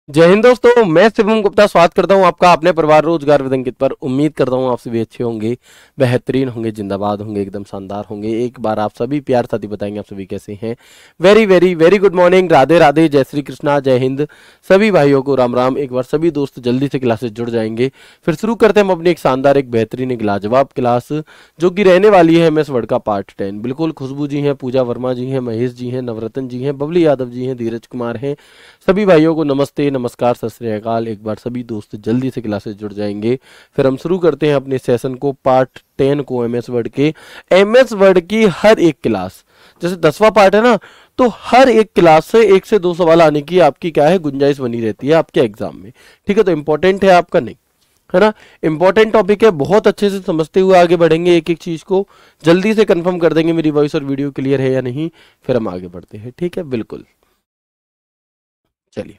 जय हिंद दोस्तों, मैं शिवम गुप्ता स्वागत करता हूं आपका अपने परिवार रोजगार विद अंकित पर। उम्मीद करता हूं आप सभी अच्छे होंगे, बेहतरीन होंगे, जिंदाबाद होंगे, एकदम शानदार होंगे। एक बार आप सभी प्यार साथी बताएंगे आप सभी कैसे हैं। Very very very good morning, Radhe Radhe, जय श्री कृष्णा, जय हिंद। सभी भाइयों को राम राम। एक बार सभी दोस्त जल्दी से क्लासेस जुड़ जाएंगे, फिर शुरू करते हैं हम अपनी एक शानदार, एक बेहतरीन, एक लाजवाब क्लास जो कि रहने वाली है MS वर्ड का पार्ट 10। बिल्कुल खुशबू जी हैं, पूजा वर्मा जी हैं, महेश जी हैं, नवरत्न जी हैं, बबली यादव जी हैं, धीरज कुमार हैं। सभी भाइयों को नमस्ते, नमस्कार, सत श्री अकाल। एक बार सभी दोस्त जल्दी से क्लासेस जुड़ जाएंगे, फिर हम शुरू करते हैं अपने सेशन को, पार्ट 10 को MS वर्ड के। MS वर्ड की हर एक क्लास, जैसे 10वां पार्ट है ना, तो हर एक क्लास से 1 से 2 सवाल आने की आपकी क्या है, गुंजाइश बनी रहती है आपके एग्जाम में। ठीक है, तो इंपॉर्टेंट है आपका, नहीं है ना, इंपॉर्टेंट टॉपिक है। बहुत अच्छे से समझते हुए आगे बढ़ेंगे, एक एक चीज को जल्दी से कंफर्म कर देंगे मेरी वॉइस और वीडियो क्लियर है या नहीं, फिर हम आगे बढ़ते हैं। ठीक है, बिल्कुल, चलिए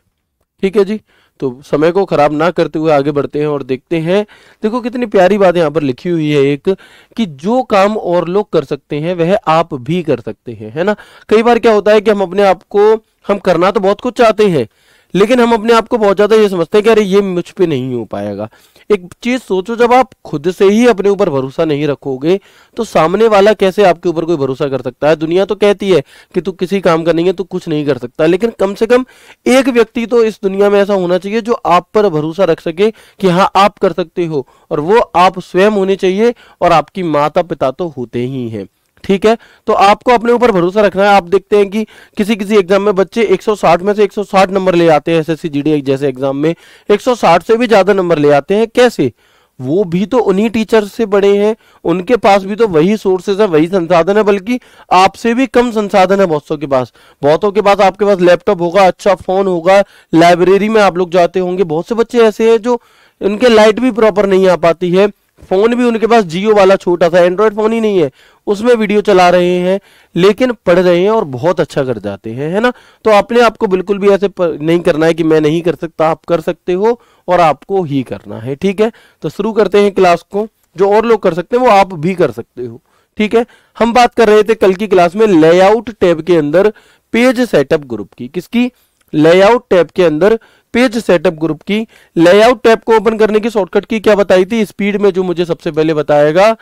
ठीक है जी। तो समय को खराब ना करते हुए आगे बढ़ते हैं और देखते हैं। देखो कितनी प्यारी बात यहाँ पर लिखी हुई है एक, कि जो काम और लोग कर सकते हैं वह आप भी कर सकते हैं, है ना। कई बार क्या होता है कि हम अपने आप को, हम करना तो बहुत कुछ चाहते हैं, लेकिन हम अपने आप को बहुत ज्यादा ये समझते हैं कि अरे ये मुझ पे नहीं हो पाएगा। एक चीज सोचो, जब आप खुद से ही अपने ऊपर भरोसा नहीं रखोगे तो सामने वाला कैसे आपके ऊपर कोई भरोसा कर सकता है। दुनिया तो कहती है कि तू किसी काम का नहीं है, तू कुछ नहीं कर सकता, लेकिन कम से कम एक व्यक्ति तो इस दुनिया में ऐसा होना चाहिए जो आप पर भरोसा रख सके कि हाँ आप कर सकते हो, और वो आप स्वयं होने चाहिए, और आपकी माता पिता तो होते ही हैं। ठीक है, तो आपको अपने ऊपर भरोसा रखना है। आप देखते हैं कि किसी किसी एग्जाम में बच्चे 160 में से 160 नंबर ले आते हैं, SSC GD जैसे एग्जाम में 160 से भी ज्यादा नंबर ले आते हैं। कैसे? वो भी तो उन्हीं टीचर से बड़े हैं, उनके पास भी तो वही सोर्सेज है, वही संसाधन है, बल्कि आपसे भी कम संसाधन है बहुतों के पास। बहुतों के पास, आपके पास लैपटॉप होगा, अच्छा फोन होगा, लाइब्रेरी में आप लोग जाते होंगे। बहुत से बच्चे ऐसे हैं जो उनके लाइट भी प्रॉपर नहीं आ पाती है, फोन भी उनके पास जियो वाला छोटा सा एंड्रॉयड फोन ही नहीं है, उसमें वीडियो चला रहे हैं, लेकिन पढ़ रहे हैं और बहुत अच्छा कर जाते हैं, है ना। तो अपने आप को बिल्कुल भी ऐसे नहीं करना है कि मैं नहीं कर सकता, आप कर सकते हो और आपको ही करना है। ठीक है, तो शुरू करते हैं क्लास को। जो और लोग कर सकते हैं वो आप भी कर सकते हो। ठीक है, हम बात कर रहे थे कल की क्लास में लेआउट टैब के अंदर पेज सेटअप ग्रुप की। किसकी? लेआउट टैब के अंदर पेज सेटअप ग्रुप की। लेआउट टैब को ओपन करने की शॉर्टकट की क्या बताई थी, स्पीड में जो मुझे सबसे पहले बताएगा।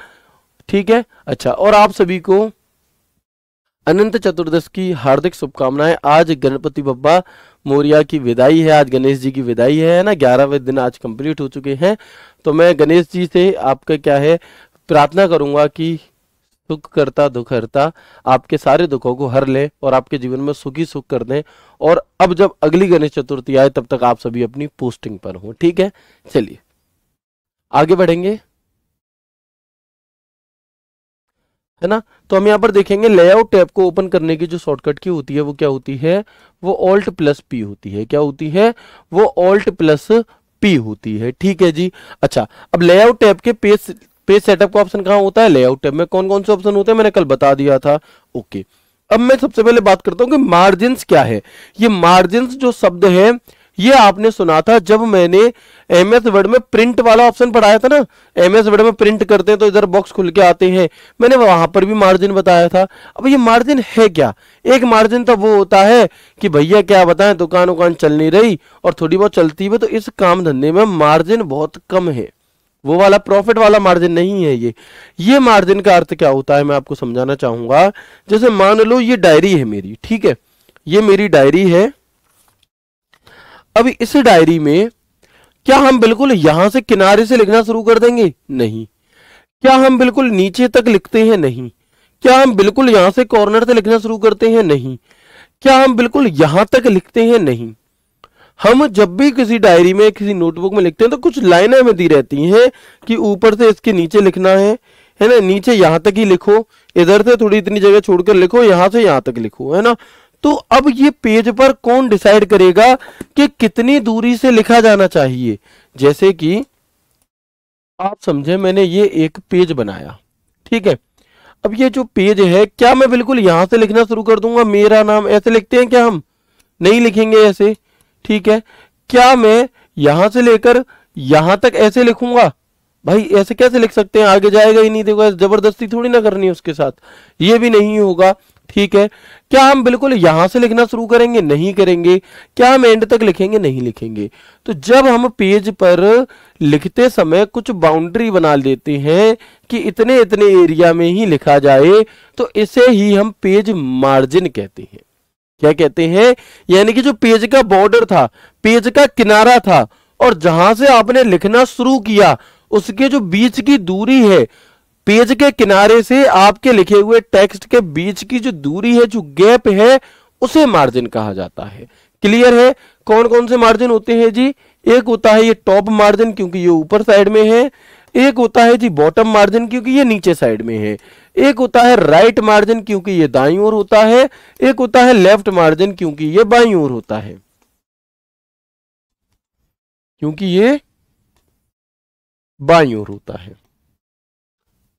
ठीक है, अच्छा, और आप सभी को अनंत चतुर्दशी की हार्दिक शुभकामनाएं। आज गणपति बप्पा मोरिया की विदाई है, आज गणेश जी की विदाई है ना। 11वें दिन आज कंप्लीट हो चुके हैं, तो मैं गणेश जी से आपका क्या है, प्रार्थना करूंगा कि सुख करता दुख हरता आपके सारे दुखों को हर ले और आपके जीवन में सुखी सुख कर दें। और अब जब अगली गणेश चतुर्थी आए तब तक आप सभी अपनी पोस्टिंग पर हो। ठीक है, चलिए आगे बढ़ेंगे, है ना। तो हम यहाँ पर देखेंगे लेआउट टैब को ओपन करने की जो शॉर्टकट की होती है वो क्या होती है, वो Alt+P होती है। क्या होती है? वो Alt+P होती है। ठीक है जी, अच्छा, अब लेआउट टैब के पेज सेटअप का ऑप्शन कहाँ होता है? लेआउट टैब में कौन कौन से ऑप्शन होते हैं मैंने कल बता दिया था। ओके, अब मैं सबसे पहले बात करता हूं कि मार्जिन्स क्या है। ये मार्जिन्स जो शब्द है ये आपने सुना था जब मैंने MS वर्ड में प्रिंट वाला ऑप्शन पढ़ाया था ना। MS वर्ड में प्रिंट करते हैं तो इधर बॉक्स खुल के आते हैं, मैंने वहां पर भी मार्जिन बताया था। अब ये मार्जिन है क्या? एक मार्जिन तो वो होता है कि भैया क्या बताएं, दुकान उकान चल नहीं रही और थोड़ी बहुत चलती है, तो इस काम धंधे में मार्जिन बहुत कम है, वो वाला प्रॉफिट वाला मार्जिन नहीं है ये मार्जिन का अर्थ क्या होता है मैं आपको समझाना चाहूंगा। जैसे मान लो ये डायरी है मेरी, ठीक है, ये मेरी डायरी है। अब इस डायरी में क्या हम बिल्कुल यहां से किनारे से लिखना शुरू कर देंगे? नहीं। क्या हम बिल्कुल नीचे तक लिखते हैं? नहीं। क्या हम बिल्कुल यहां से कॉर्नर से लिखना शुरू करते हैं? नहीं। क्या हम बिल्कुल यहां तक लिखते हैं? नहीं। हम जब भी किसी डायरी में, किसी नोटबुक में लिखते हैं तो कुछ लाइनें हमें दी रहती हैं कि ऊपर से इसके नीचे लिखना है ना, नीचे यहां तक ही लिखो, इधर से थोड़ी इतनी जगह छोड़कर लिखो, यहां से यहां तक लिखो, है ना। तो अब ये पेज पर कौन डिसाइड करेगा कि कितनी दूरी से लिखा जाना चाहिए? जैसे कि आप समझे, मैंने ये एक पेज बनाया, ठीक है। अब ये जो पेज है, क्या मैं बिल्कुल यहां से लिखना शुरू कर दूंगा, मेरा नाम ऐसे लिखते हैं क्या? हम नहीं लिखेंगे ऐसे, ठीक है। क्या मैं यहां से लेकर यहां तक ऐसे लिखूंगा? भाई ऐसे कैसे लिख सकते हैं, आगे जाएगा ही नहीं। देखो जबरदस्ती थोड़ी ना करनी है उसके साथ, ये भी नहीं होगा, ठीक है। क्या हम बिल्कुल यहां से लिखना शुरू करेंगे? नहीं करेंगे। क्या हम एंड तक लिखेंगे? नहीं लिखेंगे। तो जब हम पेज पर लिखते समय कुछ बाउंड्री बना लेते हैं कि इतने इतने एरिया में ही लिखा जाए, तो इसे ही हम पेज मार्जिन कहते हैं। क्या कहते हैं? यानी कि जो पेज का बॉर्डर था, पेज का किनारा था, और जहां से आपने लिखना शुरू किया उसके जो बीच की दूरी है, पेज के किनारे से आपके लिखे हुए टेक्स्ट के बीच की जो दूरी है, जो गैप है, उसे मार्जिन कहा जाता है। क्लियर है? कौन कौन से मार्जिन होते हैं जी? एक होता है ये टॉप मार्जिन, क्योंकि ये ऊपर साइड में है। एक होता है जी बॉटम मार्जिन, क्योंकि ये नीचे साइड में है। एक होता है राइट मार्जिन, क्योंकि ये दाईं ओर होता है। एक होता है लेफ्ट मार्जिन, क्योंकि ये बाईं ओर होता है, क्योंकि ये बाईं ओर होता है।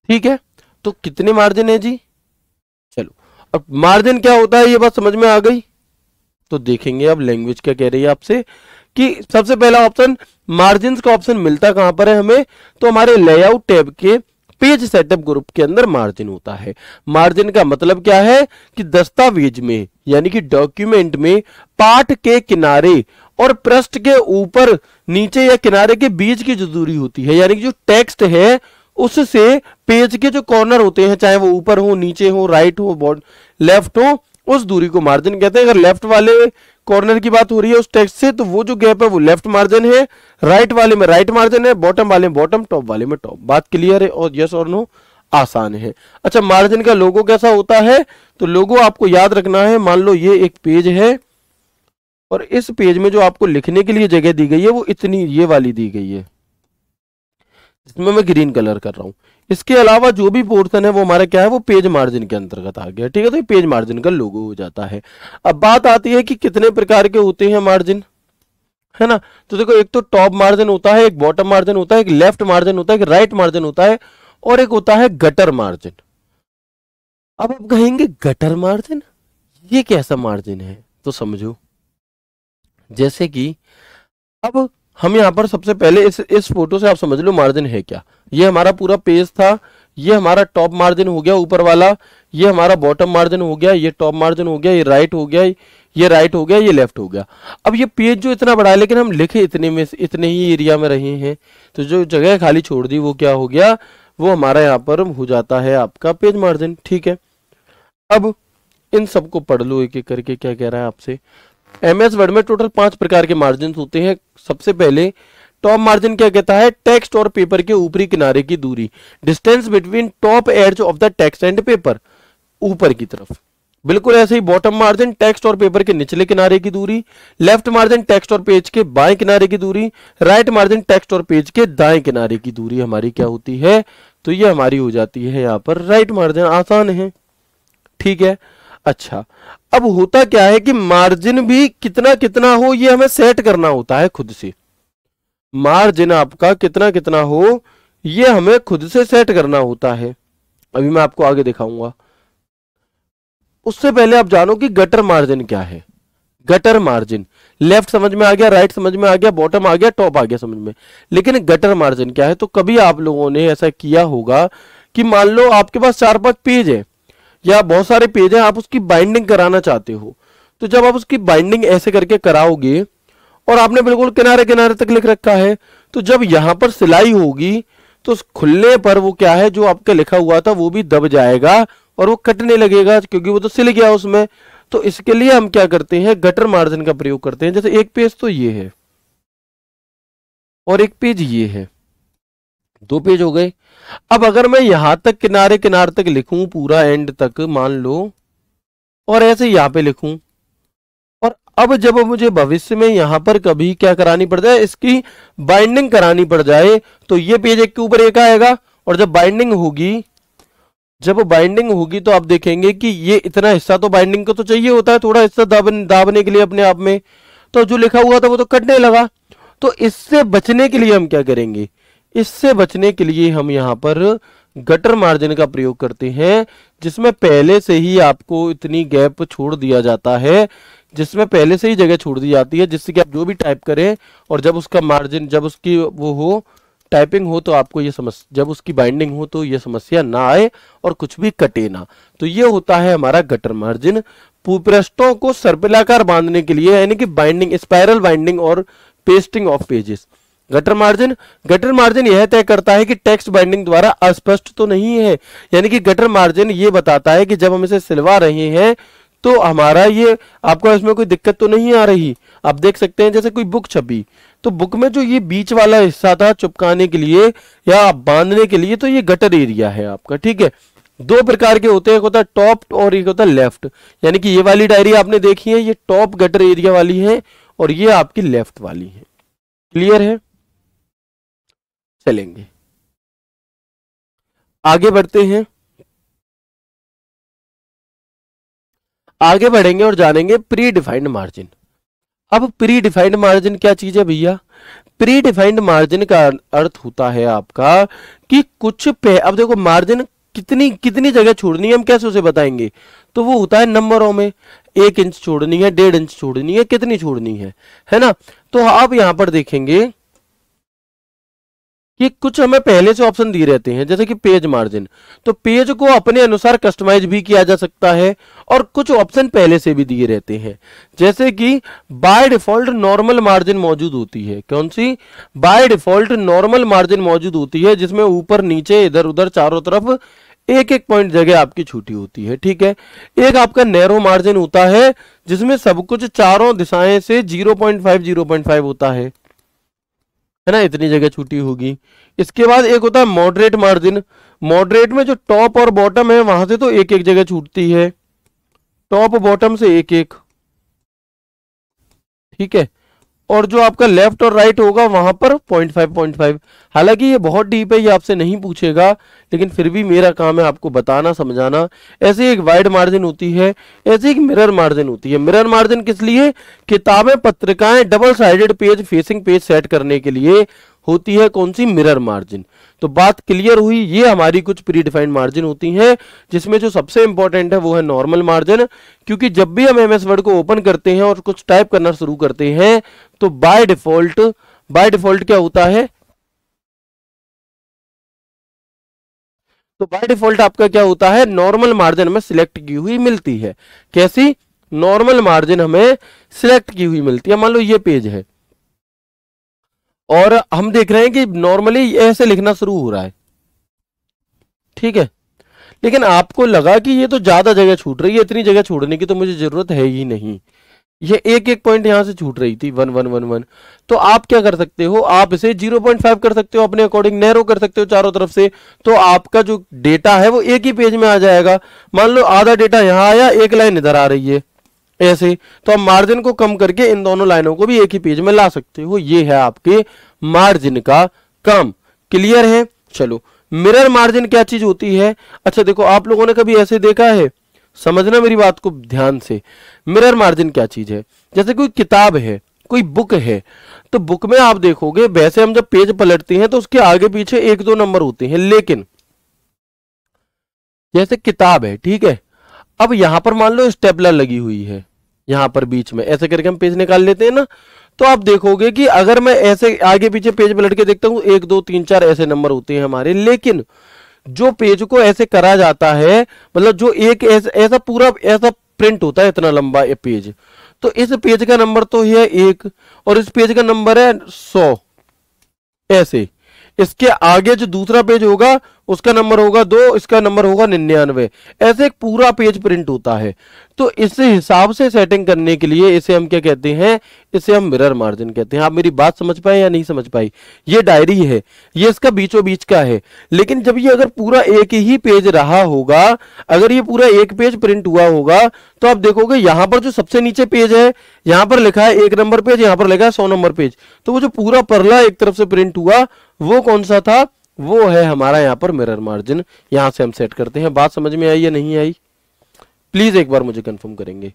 ठीक है, तो कितने मार्जिन है जी? चलो, अब मार्जिन क्या होता है ये बात समझ में आ गई। तो देखेंगे अब लैंग्वेज क्या कह रही है आपसे, कि सबसे पहला ऑप्शन मार्जिन का ऑप्शन मिलता कहां पर है हमें? तो हमारे लेआउट टैब के पेज सेटअप ग्रुप के अंदर मार्जिन होता है। मार्जिन का मतलब क्या है कि दस्तावेज में, यानी कि डॉक्यूमेंट में पाठ के किनारे और पृष्ठ के ऊपर नीचे या किनारे के बीच की जो दूरी होती है, यानी कि जो टेक्स्ट है उससे पेज के जो कॉर्नर होते हैं, चाहे वो ऊपर हो, नीचे हो, राइट हो, लेफ्ट हो, उस दूरी को मार्जिन कहते हैं। अगर लेफ्ट वाले कॉर्नर की बात हो रही है उस टेक्स्ट से, तो वो जो गैप है वो लेफ्ट मार्जिन है, राइट वाले में राइट मार्जिन है, बॉटम वाले में बॉटम, टॉप वाले में टॉप। बात क्लियर है? और यस और नो आसान है। अच्छा, मार्जिन का लोगो कैसा होता है? तो लोगो आपको याद रखना है, मान लो ये एक पेज है और इस पेज में जो आपको लिखने के लिए जगह दी गई है वो इतनी ये वाली दी गई है, जिसमें मैं ग्रीन कलर कर रहा हूं। इसके अलावा जो भी पोर्शन है वो हमारा क्या है, वो पेज मार्जिन के अंतर्गत आ गया। ठीक है, तो ये पेज मार्जिन का लोगो हो जाता है। अब बात आती है कि कितने प्रकार के होते हैं मार्जिन, है ना? तो देखो, एक तो टॉप मार्जिन होता है, एक बॉटम मार्जिन होता है, एक लेफ्ट मार्जिन होता है, एक राइट मार्जिन होता है, और एक होता है गटर मार्जिन। अब आप कहेंगे गटर मार्जिन ये कैसा मार्जिन है? तो समझो, जैसे कि अब हम यहां पर सबसे पहले इस फोटो से आप समझ लो मार्जिन है क्या। ये हमारा पूरा पेज था, ये हमारा टॉप मार्जिन हो गया ऊपर वाला, ये हमारा बॉटम मार्जिन हो गया, ये टॉप मार्जिन हो गया, ये राइट हो गया, ये राइट हो गया, ये लेफ्ट हो गया। अब ये पेज जो इतना बड़ा है, लेकिन हम लिखे इतने में इतने ही एरिया में रहे हैं, तो जो जगह खाली छोड़ दी वो क्या हो गया, वो हमारा यहाँ पर हो जाता है आपका पेज मार्जिन। ठीक है, अब इन सबको पढ़ लो एक एक करके, क्या कह रहा है आपसे। एमएस वर्ड में टोटल 5 प्रकार के मार्जिन होते हैं। सबसे पहले टॉप मार्जिन क्या कहता है? टेक्स्ट और पेपर के ऊपरी किनारे की दूरी, distance between top edge of the text and paper, ऊपर की तरफ। बिल्कुल ऐसे ही बॉटम मार्जिन टेक्स्ट और पेपर के निचले किनारे की दूरी, लेफ्ट मार्जिन टेक्स्ट और पेज के बाएं किनारे की दूरी, राइट मार्जिन टेक्स्ट और पेज के दाएं किनारे की दूरी हमारी क्या होती है? तो ये हमारी हो जाती है यहाँ पर राइट मार्जिन। आसान है, ठीक है। अच्छा, अब होता क्या है कि मार्जिन भी कितना कितना हो ये हमें सेट करना होता है खुद से। मार्जिन आपका कितना कितना हो ये हमें खुद से सेट करना होता है। अभी मैं आपको आगे दिखाऊंगा। उससे पहले आप जानो कि गटर मार्जिन क्या है। गटर मार्जिन, लेफ्ट समझ में आ गया, राइट समझ में आ गया, बॉटम आ गया, टॉप आ गया समझ में, लेकिन गटर मार्जिन क्या है? तो कभी आप लोगों ने ऐसा किया होगा कि मान लो आपके पास 4-5 पेज है या बहुत सारे पेज हैं, आप उसकी बाइंडिंग कराना चाहते हो। तो जब आप उसकी बाइंडिंग ऐसे करके कराओगे और आपने बिल्कुल किनारे किनारे तक लिख रखा है, तो जब यहां पर सिलाई होगी तो खुलने पर वो क्या है, जो आपका लिखा हुआ था वो भी दब जाएगा और वो कटने लगेगा, क्योंकि वो तो सिल गया उसमें। तो इसके लिए हम क्या करते हैं, गटर मार्जिन का प्रयोग करते हैं। जैसे एक पेज तो ये है और एक पेज ये है, 2 पेज हो गए। अब अगर मैं यहां तक किनारे किनारे तक लिखूं, पूरा एंड तक मान लो, और ऐसे यहां पे लिखूं, और अब जब मुझे भविष्य में यहां पर कभी क्या करानी पड़ जाए, इसकी बाइंडिंग करानी पड़ जाए, तो ये पेज एक के ऊपर एक आएगा, और जब बाइंडिंग होगी तो आप देखेंगे कि ये इतना हिस्सा तो बाइंडिंग को तो चाहिए होता है, थोड़ा हिस्सा दाबने के लिए अपने आप में, तो जो लिखा हुआ था वो तो कटने लगा। तो इससे बचने के लिए हम क्या करेंगे, इससे बचने के लिए हम यहां पर गटर मार्जिन का प्रयोग करते हैं, जिसमें पहले से ही आपको इतनी गैप छोड़ दिया जाता है, जिसमें पहले से ही जगह छोड़ दी जाती है, जिससे कि आप जो भी टाइप करें और जब उसका मार्जिन, जब उसकी वो हो, टाइपिंग हो तो आपको ये समस्या, जब उसकी बाइंडिंग हो तो ये समस्या ना आए और कुछ भी कटे ना। तो ये होता है हमारा गटर मार्जिन। पृष्ठों को सर्पिलाकार बांधने के लिए, यानी कि बाइंडिंग, स्पाइरल बाइंडिंग और pasting of pages. Gutter margin यह तय करता है कि टेक्स्ट बाइंडिंग द्वारा अस्पष्ट तो नहीं है, यानी कि गटर मार्जिन ये बताता है कि जब हम इसे सिलवा रहे हैं तो हमारा ये, आपको इसमें कोई दिक्कत तो नहीं आ रही। आप देख सकते हैं जैसे कोई बुक छपी, तो बुक में जो ये बीच वाला हिस्सा था चिपकाने के लिए या बांधने के लिए, तो ये गटर एरिया है आपका, ठीक है। दो प्रकार के होते हैं, एक होता है टॉप और एक होता है लेफ्ट, यानी कि ये वाली डायरी आपने देखी है, ये टॉप गटर एरिया वाली है और ये आपकी लेफ्ट वाली है। क्लियर है? चलेंगे आगे बढ़ते हैं, आगे बढ़ेंगे और जानेंगे प्री डिफाइंड मार्जिन। अब प्री डिफाइंड मार्जिन क्या चीज है भैया? प्री डिफाइंड मार्जिन का अर्थ होता है आपका कि कुछ पे, अब देखो मार्जिन कितनी कितनी जगह छोड़नी है, हम कैसे उसे बताएंगे? तो वो होता है नंबरों में, 1 इंच छोड़नी है, 1.5 इंच छोड़नी है, कितनी छोड़नी है ना। तो आप यहां पर देखेंगे कि कुछ हमें पहले से ऑप्शन दिए रहते हैं, जैसे कि पेज मार्जिन, तो पेज को अपने अनुसार कस्टमाइज भी किया जा सकता है और कुछ ऑप्शन पहले से भी दिए रहते हैं, जैसे कि बाय डिफॉल्ट नॉर्मल मार्जिन मौजूद होती है। कौन सी? बाय डिफॉल्ट नॉर्मल मार्जिन मौजूद होती है, जिसमें ऊपर नीचे इधर उधर चारों तरफ एक एक पॉइंट जगह आपकी छूटी होती है, ठीक है। एक आपका नैरो मार्जिन होता है, जिसमें सब कुछ चारों दिशाएं से 0.5 होता है ना, इतनी जगह छूटी होगी। इसके बाद एक होता है मॉडरेट मार्जिन। मॉडरेट में जो टॉप और बॉटम है वहां से तो एक एक जगह छूटती है, टॉप बॉटम से एक एक, ठीक है। और जो आपका लेफ्ट और राइट होगा वहां पर 0.5। हालांकि ये बहुत डीप है, ये आपसे नहीं पूछेगा, लेकिन फिर भी मेरा काम है आपको बताना समझाना। ऐसे एक वाइड मार्जिन होती है, ऐसे एक मिरर मार्जिन होती है। मिरर मार्जिन किस लिए? किताबें, पत्रिकाएं double sided page facing page set करने के लिए होती है। कौन सी? Mirror margin. तो बात क्लियर हुई, ये हमारी कुछ प्री डिफाइंड मार्जिन होती हैं, जिसमें जो सबसे इंपॉर्टेंट है वो है नॉर्मल मार्जिन। क्योंकि जब भी हम एमएस वर्ड को ओपन करते हैं और कुछ टाइप करना शुरू करते हैं तो बाय डिफॉल्ट क्या होता है? तो बाय डिफॉल्ट आपका क्या होता है? नॉर्मल मार्जिन हमें सिलेक्ट की हुई मिलती है। कैसी? नॉर्मल मार्जिन हमें सिलेक्ट की हुई मिलती है। मान लो ये पेज है और हम देख रहे हैं कि नॉर्मली ऐसे लिखना शुरू हो रहा है, ठीक है। लेकिन आपको लगा कि ये तो ज्यादा जगह छूट रही है, इतनी जगह छोड़ने की तो मुझे जरूरत है ही नहीं, ये एक एक पॉइंट यहां से छूट रही थी, 1 1 1 1। तो आप क्या कर सकते हो? आप इसे 0.5 कर सकते हो, अपने अकॉर्डिंग नैरो कर सकते हो चारों तरफ से। तो आपका जो डेटा है वो एक ही पेज में आ जाएगा। मान लो आधा डेटा यहां आया, एक लाइन इधर आ रही है, ऐसे तो आप मार्जिन को कम करके इन दोनों लाइनों को भी एक ही पेज में ला सकते हो। ये है आपके मार्जिन का काम। क्लियर है? चलो, मिरर मार्जिन क्या चीज होती है? अच्छा देखो, आप लोगों ने कभी ऐसे देखा है, समझना मेरी बात को ध्यान से। मिरर मार्जिन क्या चीज है? जैसे कोई किताब है, कोई बुक है, तो बुक में आप देखोगे वैसे हम जब पेज पलटते हैं तो उसके आगे पीछे 1 2 नंबर होते हैं, लेकिन जैसे किताब है, ठीक है, अब यहां पर मान लो स्टेपलर लगी हुई है, यहां पर बीच में ऐसे करके हम पेज निकाल लेते हैं ना, तो आप देखोगे कि अगर मैं ऐसे आगे पीछे पेज पलट के देखता हूं 1 2 3 4 ऐसे नंबर होते हैं हमारे। लेकिन जो पेज को ऐसे करा जाता है, मतलब जो एक ऐसा पूरा ऐसा प्रिंट होता है इतना लंबा ये पेज, तो इस पेज का नंबर तो है 1 और इस पेज का नंबर है 100, ऐसे। इसके आगे जो दूसरा पेज होगा उसका नंबर होगा 2, इसका नंबर होगा 99, ऐसे एक पूरा पेज प्रिंट होता है। तो इस हिसाब से सेटिंग करने के लिए इसे हम क्या कहते हैं? इसे हम मिरर मार्जिन कहते हैं। आप मेरी बात समझ पाए या नहीं समझ पाई? ये डायरी है, ये इसका बीचों बीच का है, लेकिन जब ये अगर पूरा एक ही पेज रहा होगा, अगर ये पूरा एक पेज प्रिंट हुआ होगा, तो आप देखोगे यहां पर जो सबसे नीचे पेज है, यहां पर लिखा है 1 नंबर पेज, यहां पर लिखा है 100 नंबर पेज, तो वो जो पूरा परला एक तरफ से प्रिंट हुआ वो कौन सा था? वो है हमारा यहां पर मिरर मार्जिन। यहां से हम सेट करते हैं। बात समझ में आई या नहीं आई? प्लीज एक बार मुझे कंफर्म करेंगे।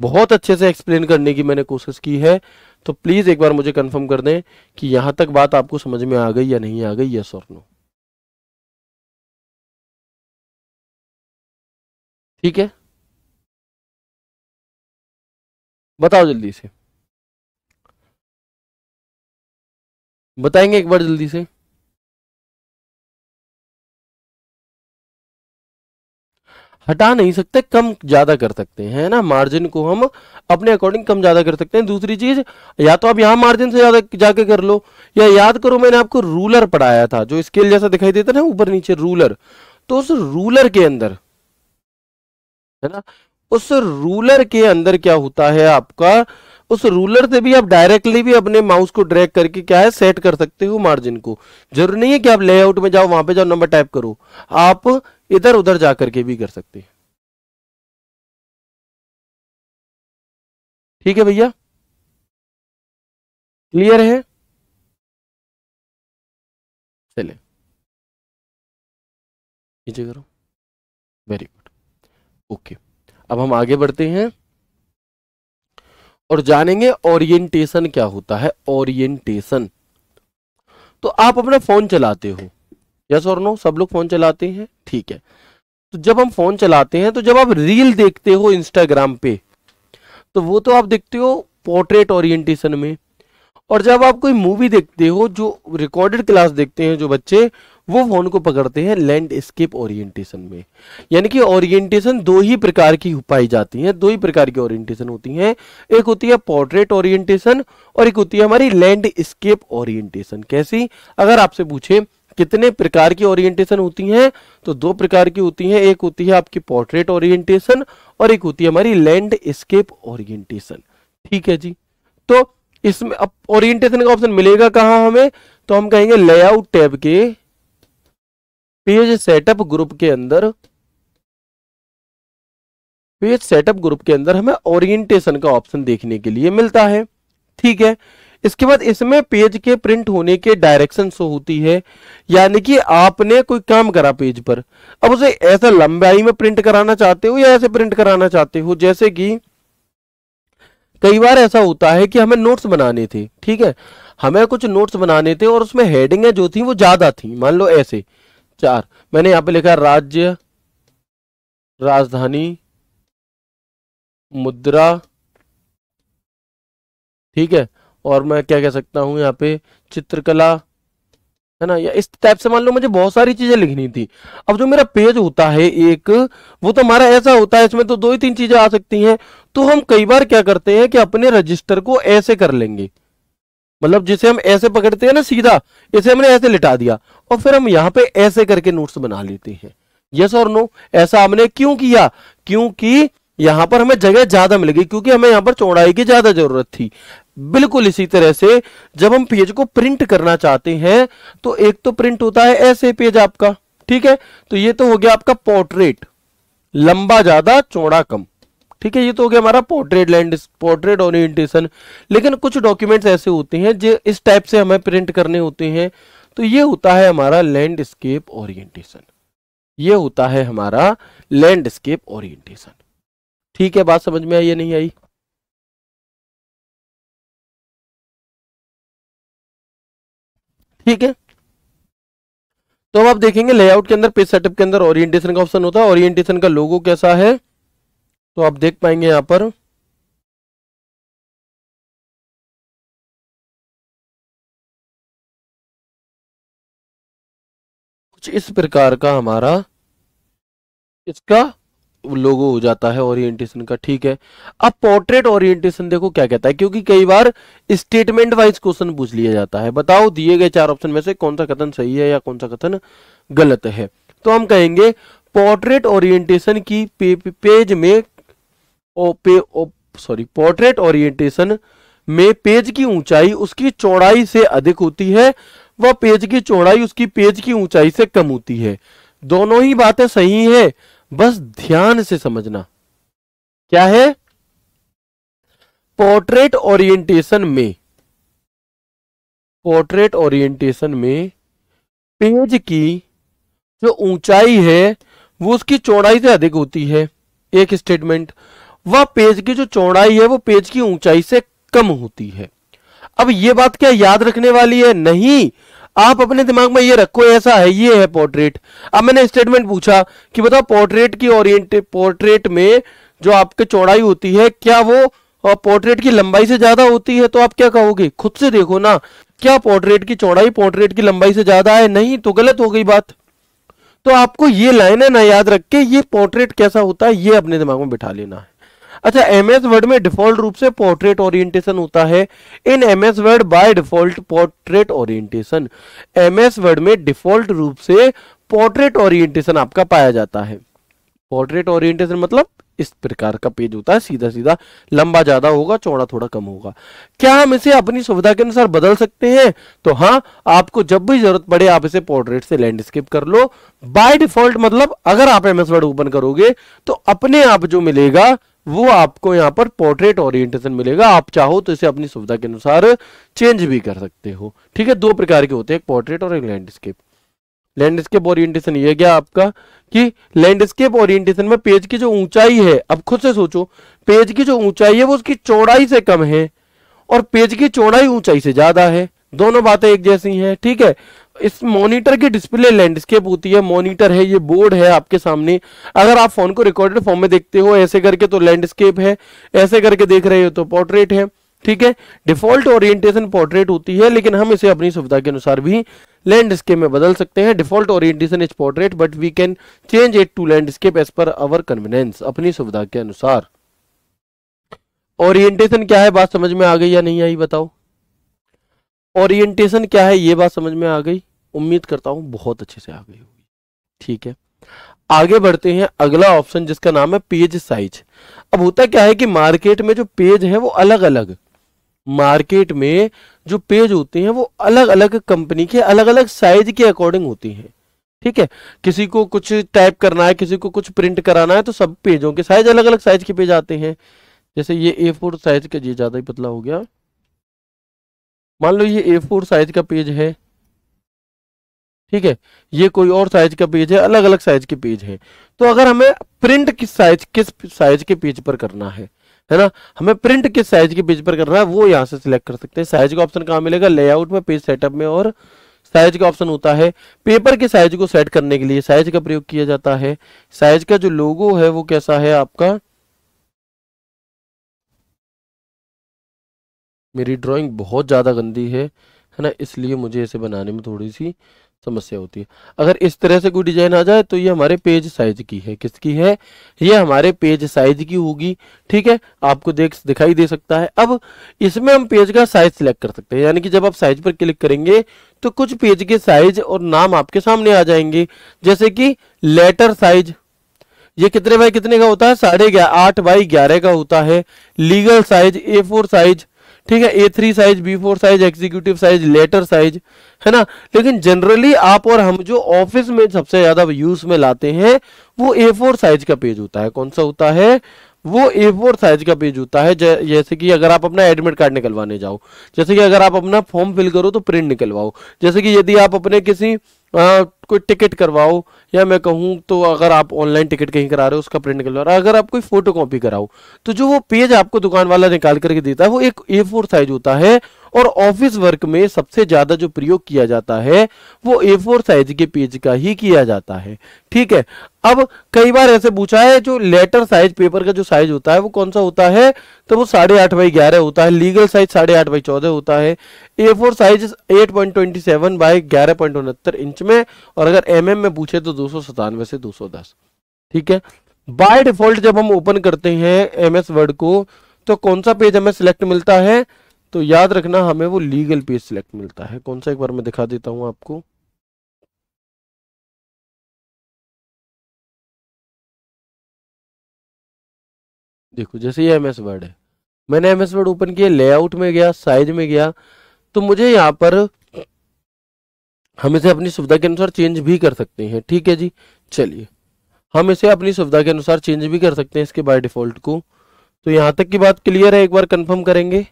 बहुत अच्छे से एक्सप्लेन करने की मैंने कोशिश की है, तो प्लीज एक बार मुझे कंफर्म कर दें कि यहां तक बात आपको समझ में आ गई या नहीं आ गई, यस और नो। ठीक है, बताओ जल्दी से, बताएंगे एक बार जल्दी से। हटा नहीं सकते, कम ज्यादा कर सकते हैं, है ना। मार्जिन को हम अपने अकॉर्डिंग कम ज्यादा कर सकते हैं। दूसरी चीज, या तो आप यहां मार्जिन से ज्यादा जाके कर लो, या याद करो मैंने आपको रूलर पढ़ाया था, जो स्केल जैसा दिखाई देता है ना ऊपर नीचे रूलर, तो उस रूलर के अंदर, है ना, उस रूलर के अंदर क्या होता है आपका, उस रूलर से भी आप डायरेक्टली भी अपने माउस को ड्रैग करके क्या है सेट कर सकते हो मार्जिन को। जरूरी नहीं है कि आप लेआउट में जाओ, वहां पे जाओ, नंबर टाइप करो, आप इधर उधर जा करके भी कर सकते हैं। ठीक है भैया, क्लियर है। चलिए नीचे करो, वेरी गुड, ओके। अब हम आगे बढ़ते हैं और जानेंगे ओरिएंटेशन क्या होता है। ओरिएंटेशन, तो आप अपना फोन चलाते हो, यस और नो, सब लोग फोन चलाते हैं, ठीक है। तो जब हम फोन चलाते हैं, तो जब आप रील देखते हो इंस्टाग्राम पे, तो वो तो आप देखते हो पोर्ट्रेट ओरिएंटेशन में। और जब आप कोई मूवी देखते हो, जो रिकॉर्डेड क्लास देखते हैं जो बच्चे, वो फोन को पकड़ते हैं लैंडस्केप ओरिएंटेशन में। यानी कि ओरिएंटेशन दो ही प्रकार की पाई जाती हैं, दो ही प्रकार की ओरिएंटेशन होती हैं। एक होती है पोर्ट्रेट ओरिएंटेशन और एक होती है हमारी लैंडस्केप ओरिएंटेशन। कैसी, अगर आपसे पूछे कितने प्रकार की ओरिएंटेशन होती हैं, तो दो प्रकार की होती हैं। एक होती है आपकी पोर्ट्रेट ओरिएंटेशन और एक होती है हमारी लैंडस्केप ओरिएंटेशन। ठीक है जी। तो इसमें अब ओरिएंटेशन का ऑप्शन मिलेगा कहां हमें, तो हम कहेंगे लेआउट टैब के पेज सेटअप ग्रुप के अंदर, पेज सेटअप ग्रुप के अंदर हमें ओरिएंटेशन का ऑप्शन देखने के लिए मिलता है। ठीक है, इसके बाद इसमें पेज के प्रिंट होने के डायरेक्शन शो होती है। यानी कि आपने कोई काम करा पेज पर, अब उसे ऐसा लंबाई में प्रिंट कराना चाहते हो या ऐसे प्रिंट कराना चाहते हो। जैसे कि कई बार ऐसा होता है कि हमें नोट्स बनाने थे, ठीक है, हमें कुछ नोट्स बनाने थे और उसमें हेडिंगें जो थी वो ज्यादा थी, मान लो ऐसे चार, मैंने यहां पे लिखा राज्य, राजधानी, मुद्रा, ठीक है, और मैं क्या कह सकता हूं यहाँ पे चित्रकला, है ना, या इस टाइप से मान लो मुझे बहुत सारी चीजें लिखनी थी। अब जो मेरा पेज होता है एक, वो तो हमारा ऐसा होता है, इसमें तो दो ही तीन चीजें आ सकती हैं। तो हम कई बार क्या करते हैं कि अपने रजिस्टर को ऐसे कर लेंगे, मतलब जिसे हम ऐसे पकड़ते हैं ना सीधा, इसे हमने ऐसे लिटा दिया और फिर हम यहाँ पे ऐसे करके नोट्स बना लेते हैं। यस और नो, ऐसा हमने क्यों किया, क्योंकि यहां पर हमें जगह ज्यादा मिल गई, क्योंकि हमें यहां पर चौड़ाई की ज्यादा जरूरत थी। बिल्कुल इसी तरह से जब हम पेज को प्रिंट करना चाहते हैं, तो एक तो प्रिंट होता है ऐसे पेज आपका, ठीक है, तो ये तो हो गया आपका पोर्ट्रेट, लंबा ज्यादा चौड़ा कम, ठीक है, ये तो हो गया हमारा पोर्ट्रेट ओरिएंटेशन। लेकिन कुछ डॉक्यूमेंट्स ऐसे होते हैं जो इस टाइप से हमें प्रिंट करने होते हैं, तो ये होता है हमारा लैंडस्केप ओरिएंटेशन, ये होता है हमारा लैंडस्केप ओरिएंटेशन। ठीक है, बात समझ में आई या नहीं आई। ठीक है, तो अब आप देखेंगे लेआउट के अंदर पेज सेटअप के अंदर ओरिएंटेशन का ऑप्शन होता है। ओरिएंटेशन का लोगो कैसा है, तो आप देख पाएंगे यहां पर कुछ इस प्रकार का हमारा इसका लोगो हो जाता है ओरिएंटेशन का। ठीक है, अब पोर्ट्रेट ओरिएंटेशन देखो क्या कहता है, क्योंकि कई बार स्टेटमेंट वाइज क्वेश्चन पूछ लिया जाता है, बताओ दिए गए चार ऑप्शन में से कौन सा कथन सही है या कौन सा कथन गलत है। तो हम कहेंगे पोर्ट्रेट ओरिएंटेशन की पेज में पोर्ट्रेट ओरिएंटेशन में पेज की ऊंचाई उसकी चौड़ाई से अधिक होती है, वह पेज की चौड़ाई उसकी पेज की ऊंचाई से कम होती है। दोनों ही बातें सही है, बस ध्यान से समझना क्या है। पोर्ट्रेट ओरिएंटेशन में, पोर्ट्रेट ओरिएंटेशन में पेज की जो ऊंचाई है वो उसकी चौड़ाई से अधिक होती है, एक स्टेटमेंट। वह पेज की जो चौड़ाई है वो पेज की ऊंचाई से कम होती है। अब ये बात क्या याद रखने वाली है, नहीं, आप अपने दिमाग में ये रखो ऐसा है, ये है पोर्ट्रेट। अब मैंने स्टेटमेंट पूछा कि बताओ पोर्ट्रेट में जो आपकी चौड़ाई होती है क्या वो पोर्ट्रेट की लंबाई से ज्यादा होती है, तो आप क्या कहोगे, खुद से देखो ना, क्या पोर्ट्रेट की चौड़ाई पोर्ट्रेट की लंबाई से ज्यादा है, नहीं, तो गलत हो गई बात। तो आपको ये लाइन है ना याद रख के, ये पोर्ट्रेट कैसा होता है ये अपने दिमाग में बिठा लेना है। अच्छा, एमएस वर्ड में डिफॉल्ट रूप से पोर्ट्रेट ओरिएंटेशन होता है। In MS word by default portrait orientation, MS word में डिफॉल्ट रूप से पोर्ट्रेट ओरिएंटेशन आपका पाया जाता है। पोर्ट्रेट ओरिएंटेशन मतलब इस प्रकार का पेज होता है, सीधा सीधा, लंबा ज्यादा होगा, चौड़ा थोड़ा कम होगा। क्या हम इसे अपनी सुविधा के अनुसार बदल सकते हैं? तो हाँ, आपको जब भी जरूरत पड़े आप इसे पोर्ट्रेट से लैंडस्केप कर लो। बाय डिफॉल्ट मतलब अगर आप एमएस वर्ड ओपन करोगे तो अपने आप जो मिलेगा वो आपको यहां पर पोर्ट्रेट ओरिएंटेशन मिलेगा। आप चाहो तो इसे अपनी सुविधा के अनुसार चेंज भी कर सकते हो। ठीक है, दो प्रकार के होते हैं, एक पोर्ट्रेट और एक लैंडस्केप। लैंडस्केप ओरिएंटेशन ये गया आपका कि लैंडस्केप ओरिएंटेशन में पेज की जो ऊंचाई है, अब खुद से सोचो, पेज की जो ऊंचाई है वो उसकी चौड़ाई से कम है और पेज की चौड़ाई ऊंचाई से ज्यादा है, दोनों बातें एक जैसी हैं। ठीक है, इस मॉनिटर की डिस्प्ले लैंडस्केप होती है, मॉनिटर है, ये बोर्ड है आपके सामने। अगर आप फोन को रिकॉर्डेड फॉर्म में देखते हो ऐसे करके तो लैंडस्केप है, ऐसे करके देख रहे हो तो पोर्ट्रेट है। ठीक है, डिफॉल्ट ओरिएंटेशन पोर्ट्रेट होती है, लेकिन हम इसे अपनी सुविधा के अनुसार भी लैंडस्केप में बदल सकते हैं। Default orientation is portrait but we can change it to landscape as per our convenience, अपनी सुविधा के अनुसार। ओरिएंटेशन क्या है, बात समझ में आ गई या नहीं आई बताओ? ओरिएंटेशन क्या है ये बात समझ में आ गई? उम्मीद करता हूं बहुत अच्छे से आ गई होगी। ठीक है, आगे बढ़ते हैं। अगला ऑप्शन जिसका नाम है पेज साइज। अब होता क्या है कि मार्केट में जो पेज है वो अलग अलग, मार्केट में जो पेज होते हैं वो अलग अलग कंपनी के अलग अलग साइज के अकॉर्डिंग होती हैं। ठीक है, किसी को कुछ टाइप करना है, किसी को कुछ प्रिंट कराना है, तो सब पेजों के साइज अलग अलग साइज के पेज आते हैं। जैसे ये A4 साइज का, ये ज्यादा ही पतला हो गया, मान लो ये A4 साइज का पेज है। ठीक है, ये कोई और साइज का पेज है, अलग अलग साइज के पेज है। तो अगर हमें प्रिंट किस साइज के पेज पर करना है ना, हमें प्रिंट किस साइज के पेज पर करना है वो यहां से सिलेक्ट कर सकते हैं। साइज का ऑप्शन कहां मिलेगा? लेआउट में, पेज सेटअप में, और साइज का ऑप्शन होता है। पेपर के साइज को सेट करने के लिए साइज का प्रयोग किया जाता है। साइज का जो लोगो है वो कैसा है आपका? मेरी ड्राइंग बहुत ज़्यादा गंदी है ना, इसलिए मुझे इसे बनाने में थोड़ी सी समस्या होती है। अगर इस तरह से कोई डिजाइन आ जाए तो ये हमारे पेज साइज की है। किसकी है? ये हमारे पेज साइज की होगी। ठीक है, आपको दिखाई दे सकता है। अब इसमें हम पेज का साइज सिलेक्ट कर सकते हैं, यानी कि जब आप साइज पर क्लिक करेंगे तो कुछ पेज के साइज और नाम आपके सामने आ जाएंगे। जैसे कि लेटर साइज, ये कितने बाई कितने का होता है? 8.5 का होता है। लीगल साइज A4 साइज, ठीक है, A3 size, B4 size, executive size, letter size, है ना। लेकिन जनरली आप और हम जो ऑफिस में सबसे ज्यादा यूज में लाते हैं वो A4 साइज का पेज होता है। कौन सा होता है? वो A4 साइज का पेज होता है। जैसे कि अगर आप अपना एडमिट कार्ड निकलवाने जाओ, जैसे कि अगर आप अपना फॉर्म फिल करो तो प्रिंट निकलवाओ, जैसे कि यदि आप अपने किसी कोई टिकट करवाओ, या मैं कहूँ तो अगर आप ऑनलाइन टिकट कहीं करा रहे हो उसका प्रिंट निकलवा रहे हो, अगर आप कोई फोटो कॉपी कराओ, तो जो वो पेज आपको दुकान वाला निकाल करके देता है वो एक A4 साइज होता है। और ऑफिस वर्क में सबसे ज्यादा जो प्रयोग किया जाता है वो A4 साइज के पेज का ही किया जाता है। ठीक है, अब कई बार ऐसे पूछा है जो लेटर साइज पेपर का जो साइज होता है वो कौन सा होता है? तो वो 8.5x11 होता है। लीगल साइज 8.5x14 होता है। A4 साइज 8.27 by 11.69 इंच में, और अगर mm में पूछे तो 297 से 210। ठीक है, बाय डिफॉल्ट जब हम ओपन करते हैं MS वर्ड को तो कौन सा पेज हमें सिलेक्ट मिलता है? तो याद रखना हमें वो लीगल पेज सिलेक्ट मिलता है। कौन सा, एक बार मैं दिखा देता हूं आपको। देखो, जैसे ये MS वर्ड है, मैंने MS वर्ड ओपन किया, लेआउट में गया, साइज में गया, तो मुझे यहाँ पर हम इसे अपनी सुविधा के अनुसार चेंज भी कर सकते हैं। ठीक है जी, चलिए हम इसे अपनी सुविधा के अनुसार चेंज भी कर सकते हैं इसके बाय डिफॉल्ट को। तो यहां तक की बात क्लियर है, एक बार कंफर्म करेंगे।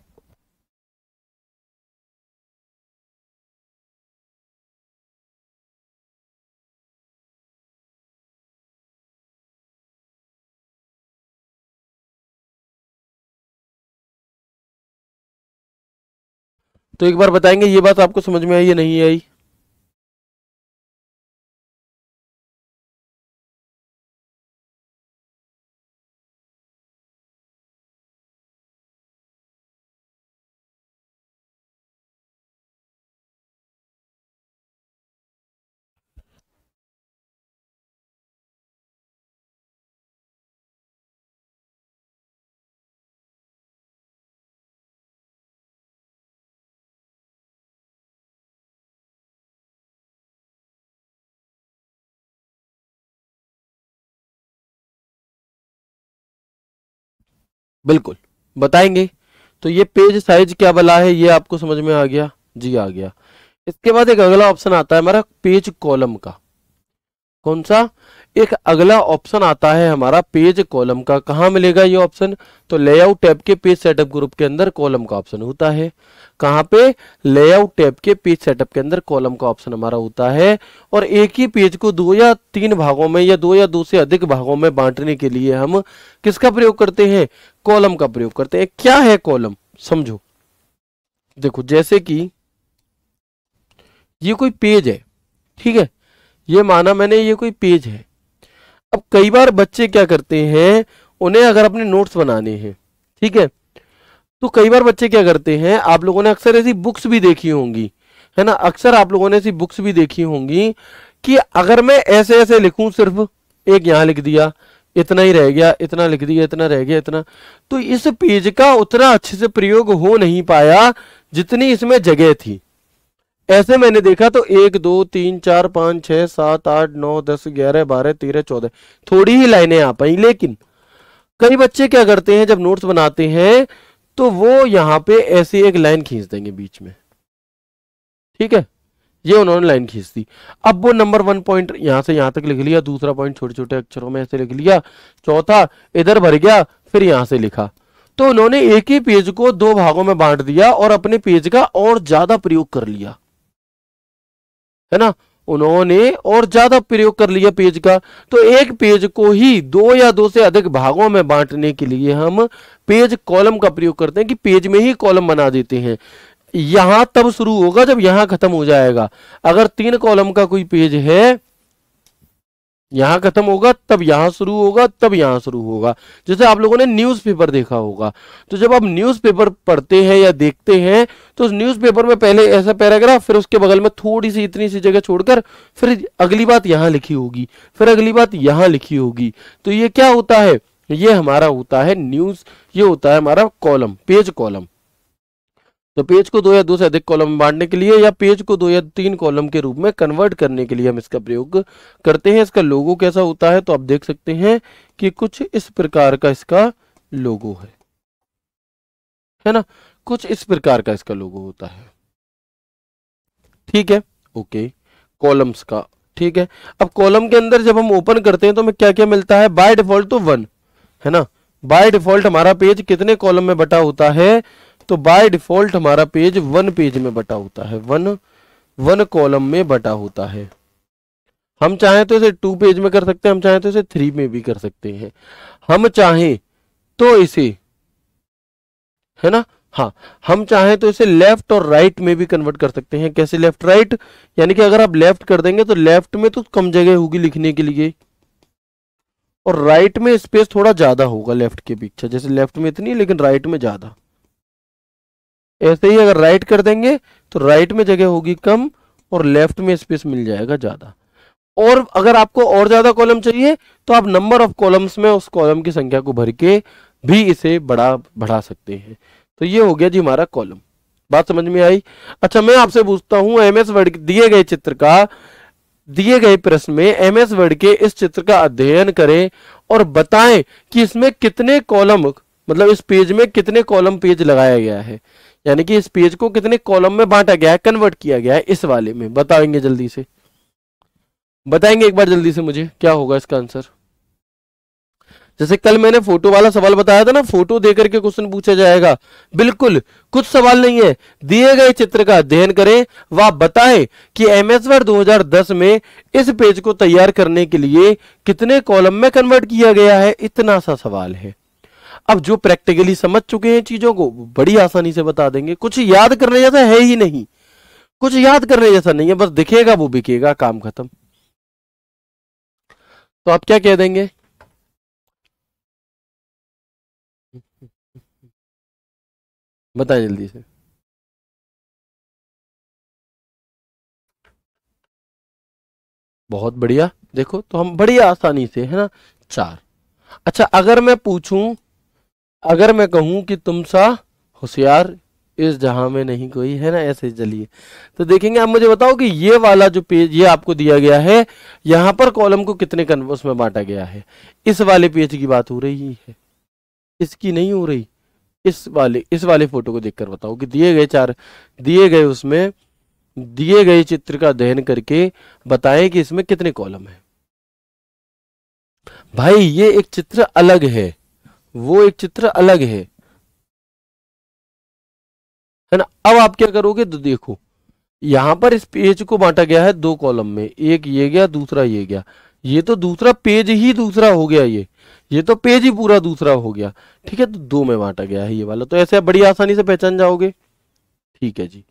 तो एक बार बताएंगे ये बात आपको समझ में आई या नहीं आई? बिल्कुल बताएंगे। तो ये पेज साइज क्या बला है, ये आपको समझ में आ गया जी, आ गया। इसके बाद एक अगला ऑप्शन आता है हमारा पेज कॉलम का। कौन सा? एक अगला ऑप्शन आता है हमारा पेज कॉलम का। कहाँ मिलेगा ये ऑप्शन? तो लेआउट टैब के पेज सेटअप ग्रुप के अंदर कॉलम का ऑप्शन होता है। कहाँ पे? लेआउट टैब के पेज सेटअप के अंदर कॉलम का ऑप्शन हमारा होता है। और एक ही पेज को 2 या 3 भागों में या 2 या 2 से अधिक भागों में बांटने के लिए हम किसका प्रयोग करते हैं? कॉलम का प्रयोग करते हैं। क्या है कॉलम, समझो। देखो जैसे कि ये कोई पेज है, ठीक है, ये माना मैंने ये कोई पेज है। अब कई बार बच्चे क्या करते हैं, उन्हें अगर अपने नोट्स बनाने हैं, ठीक है, तो कई बार बच्चे क्या करते हैं, आप लोगों ने अक्सर ऐसी बुक्स भी देखी होंगी, है ना, अक्सर आप लोगों ने ऐसी बुक्स भी देखी होंगी कि अगर मैं ऐसे ऐसे लिखूं, सिर्फ एक यहां लिख दिया, इतना ही रह गया, इतना लिख दिया, इतना रह गया, इतना, तो इस पेज का उतना अच्छे से प्रयोग हो नहीं पाया जितनी इसमें जगह थी। ऐसे मैंने देखा तो 1 2 3 4 5 6 7 8 9 10 11 12 13 14 थोड़ी ही लाइनें आ पाई। लेकिन कई बच्चे क्या करते हैं, जब नोट्स बनाते हैं तो वो यहां पे ऐसी एक लाइन खींच देंगे बीच में, ठीक है, ये उन्होंने लाइन खींच दी। अब वो नंबर 1 पॉइंट यहां से यहां तक लिख लिया, दूसरा पॉइंट छोटे छोटे अक्षरों में ऐसे लिख लिया, चौथा इधर भर गया, फिर यहां से लिखा। तो उन्होंने एक ही पेज को 2 भागों में बांट दिया और अपने पेज का और ज्यादा प्रयोग कर लिया, है ना, उन्होंने और ज्यादा प्रयोग कर लिया पेज का। तो एक पेज को ही 2 या 2 से अधिक भागों में बांटने के लिए हम पेज कॉलम का प्रयोग करते हैं कि पेज में ही कॉलम बना देते हैं। यहां तब शुरू होगा जब यहां खत्म हो जाएगा। अगर 3 कॉलम का कोई पेज है, यहां खत्म होगा तब यहां शुरू होगा, तब यहां शुरू होगा। जैसे आप लोगों ने न्यूज़पेपर देखा होगा, तो जब आप न्यूज़पेपर पढ़ते हैं या देखते हैं तो उस न्यूज़पेपर में पहले ऐसा पैराग्राफ, फिर उसके बगल में थोड़ी सी इतनी सी जगह छोड़कर फिर अगली बात यहां लिखी होगी, फिर अगली बात यहां लिखी होगी। तो ये क्या होता है? ये हमारा होता है न्यूज, ये होता है हमारा कॉलम, पेज कॉलम। तो पेज को 2 या 2 से अधिक कॉलम में बांटने के लिए या पेज को 2 या 3 कॉलम के रूप में कन्वर्ट करने के लिए हम इसका प्रयोग करते हैं। इसका लोगो कैसा होता है, तो आप देख सकते हैं कि कुछ इस प्रकार का इसका लोगो है ना, कुछ इस प्रकार का इसका लोगो होता है, ठीक है, ओके, कॉलम्स का, ठीक है। अब कॉलम के अंदर जब हम ओपन करते हैं तो हमें क्या क्या मिलता है? बाय डिफॉल्ट तो 1, है ना, बाय डिफॉल्ट हमारा पेज कितने कॉलम में बटा होता है? तो बाय डिफॉल्ट हमारा पेज 1 पेज में बटा होता है, 1 कॉलम में बटा होता है। हम चाहें तो इसे 2 पेज में कर सकते हैं, हम चाहें तो इसे 3 में भी कर सकते हैं, हम चाहें तो इसे, है ना, हाँ, हम चाहें तो इसे लेफ्ट और राइट में भी कन्वर्ट कर सकते हैं। कैसे लेफ्ट राइट? यानी कि अगर आप लेफ्ट कर देंगे तो लेफ्ट में तो कम जगह होगी लिखने के लिए और राइट में स्पेस थोड़ा ज्यादा होगा लेफ्ट के पीछे, जैसे लेफ्ट में इतनी लेकिन राइट में ज्यादा। ऐसे ही अगर राइट कर देंगे तो राइट में जगह होगी कम और लेफ्ट में स्पेस मिल जाएगा ज्यादा। और अगर आपको और ज्यादा कॉलम चाहिए तो आप नंबर ऑफ कॉलम्स में उस कॉलम की संख्या को भर के भी इसे बढ़ा सकते हैं। तो ये हो गया जी हमारा कॉलम। बात समझ में आई? अच्छा, मैं आपसे पूछता हूं, एमएस वर्ड दिए गए चित्र का, दिए गए प्रश्न में एमएस वर्ड के इस चित्र का अध्ययन करें और बताएं कि इसमें कितने कॉलम, मतलब इस पेज में कितने कॉलम पेज लगाया गया है, यानी कि इस पेज को कितने कॉलम में बांटा गया है, कन्वर्ट किया गया है। इस वाले में बताएंगे, जल्दी से बताएंगे एक बार जल्दी से मुझे, क्या होगा इसका आंसर? जैसे कल मैंने फोटो वाला सवाल बताया था ना, फोटो देकर के क्वेश्चन पूछा जाएगा। बिल्कुल, कुछ सवाल नहीं है, दिए गए चित्र का अध्ययन करें व बताएं कि एमएस वर्ड 2010 में इस पेज को तैयार करने के लिए कितने कॉलम में कन्वर्ट किया गया है। इतना सा सवाल है। अब जो प्रैक्टिकली समझ चुके हैं चीजों को बड़ी आसानी से बता देंगे। कुछ याद करने जैसा है ही नहीं, कुछ याद करने जैसा नहीं है, बस दिखेगा वो बिकेगा, काम खत्म। तो आप क्या कह देंगे? बताएं जल्दी से। बहुत बढ़िया, देखो तो हम बड़ी आसानी से, है ना, 4। अच्छा, अगर मैं पूछूं, अगर मैं कहूं कि तुम सा होशियार इस जहां में नहीं कोई, है ना, ऐसे चलिए तो देखेंगे। आप मुझे बताओ कि ये वाला जो पेज ये आपको दिया गया है, यहां पर कॉलम को कितने उसमें बांटा गया है। इस वाले पेज की बात हो रही है, इसकी नहीं हो रही, इस वाले फोटो को देखकर बताओ कि दिए गए चित्र का अध्ययन करके बताएं कि इसमें कितने कॉलम हैं। भाई ये एक चित्र अलग है, वो एक चित्र अलग है ना। अब आप क्या करोगे, तो देखो यहां पर इस पेज को बांटा गया है 2 कॉलम में, एक ये गया, दूसरा ये गया। ये तो दूसरा पेज ही दूसरा हो गया, ये तो पेज ही पूरा दूसरा हो गया। ठीक है, तो 2 में बांटा गया है ये वाला, तो ऐसे आप बड़ी आसानी से पहचान जाओगे। ठीक है जी।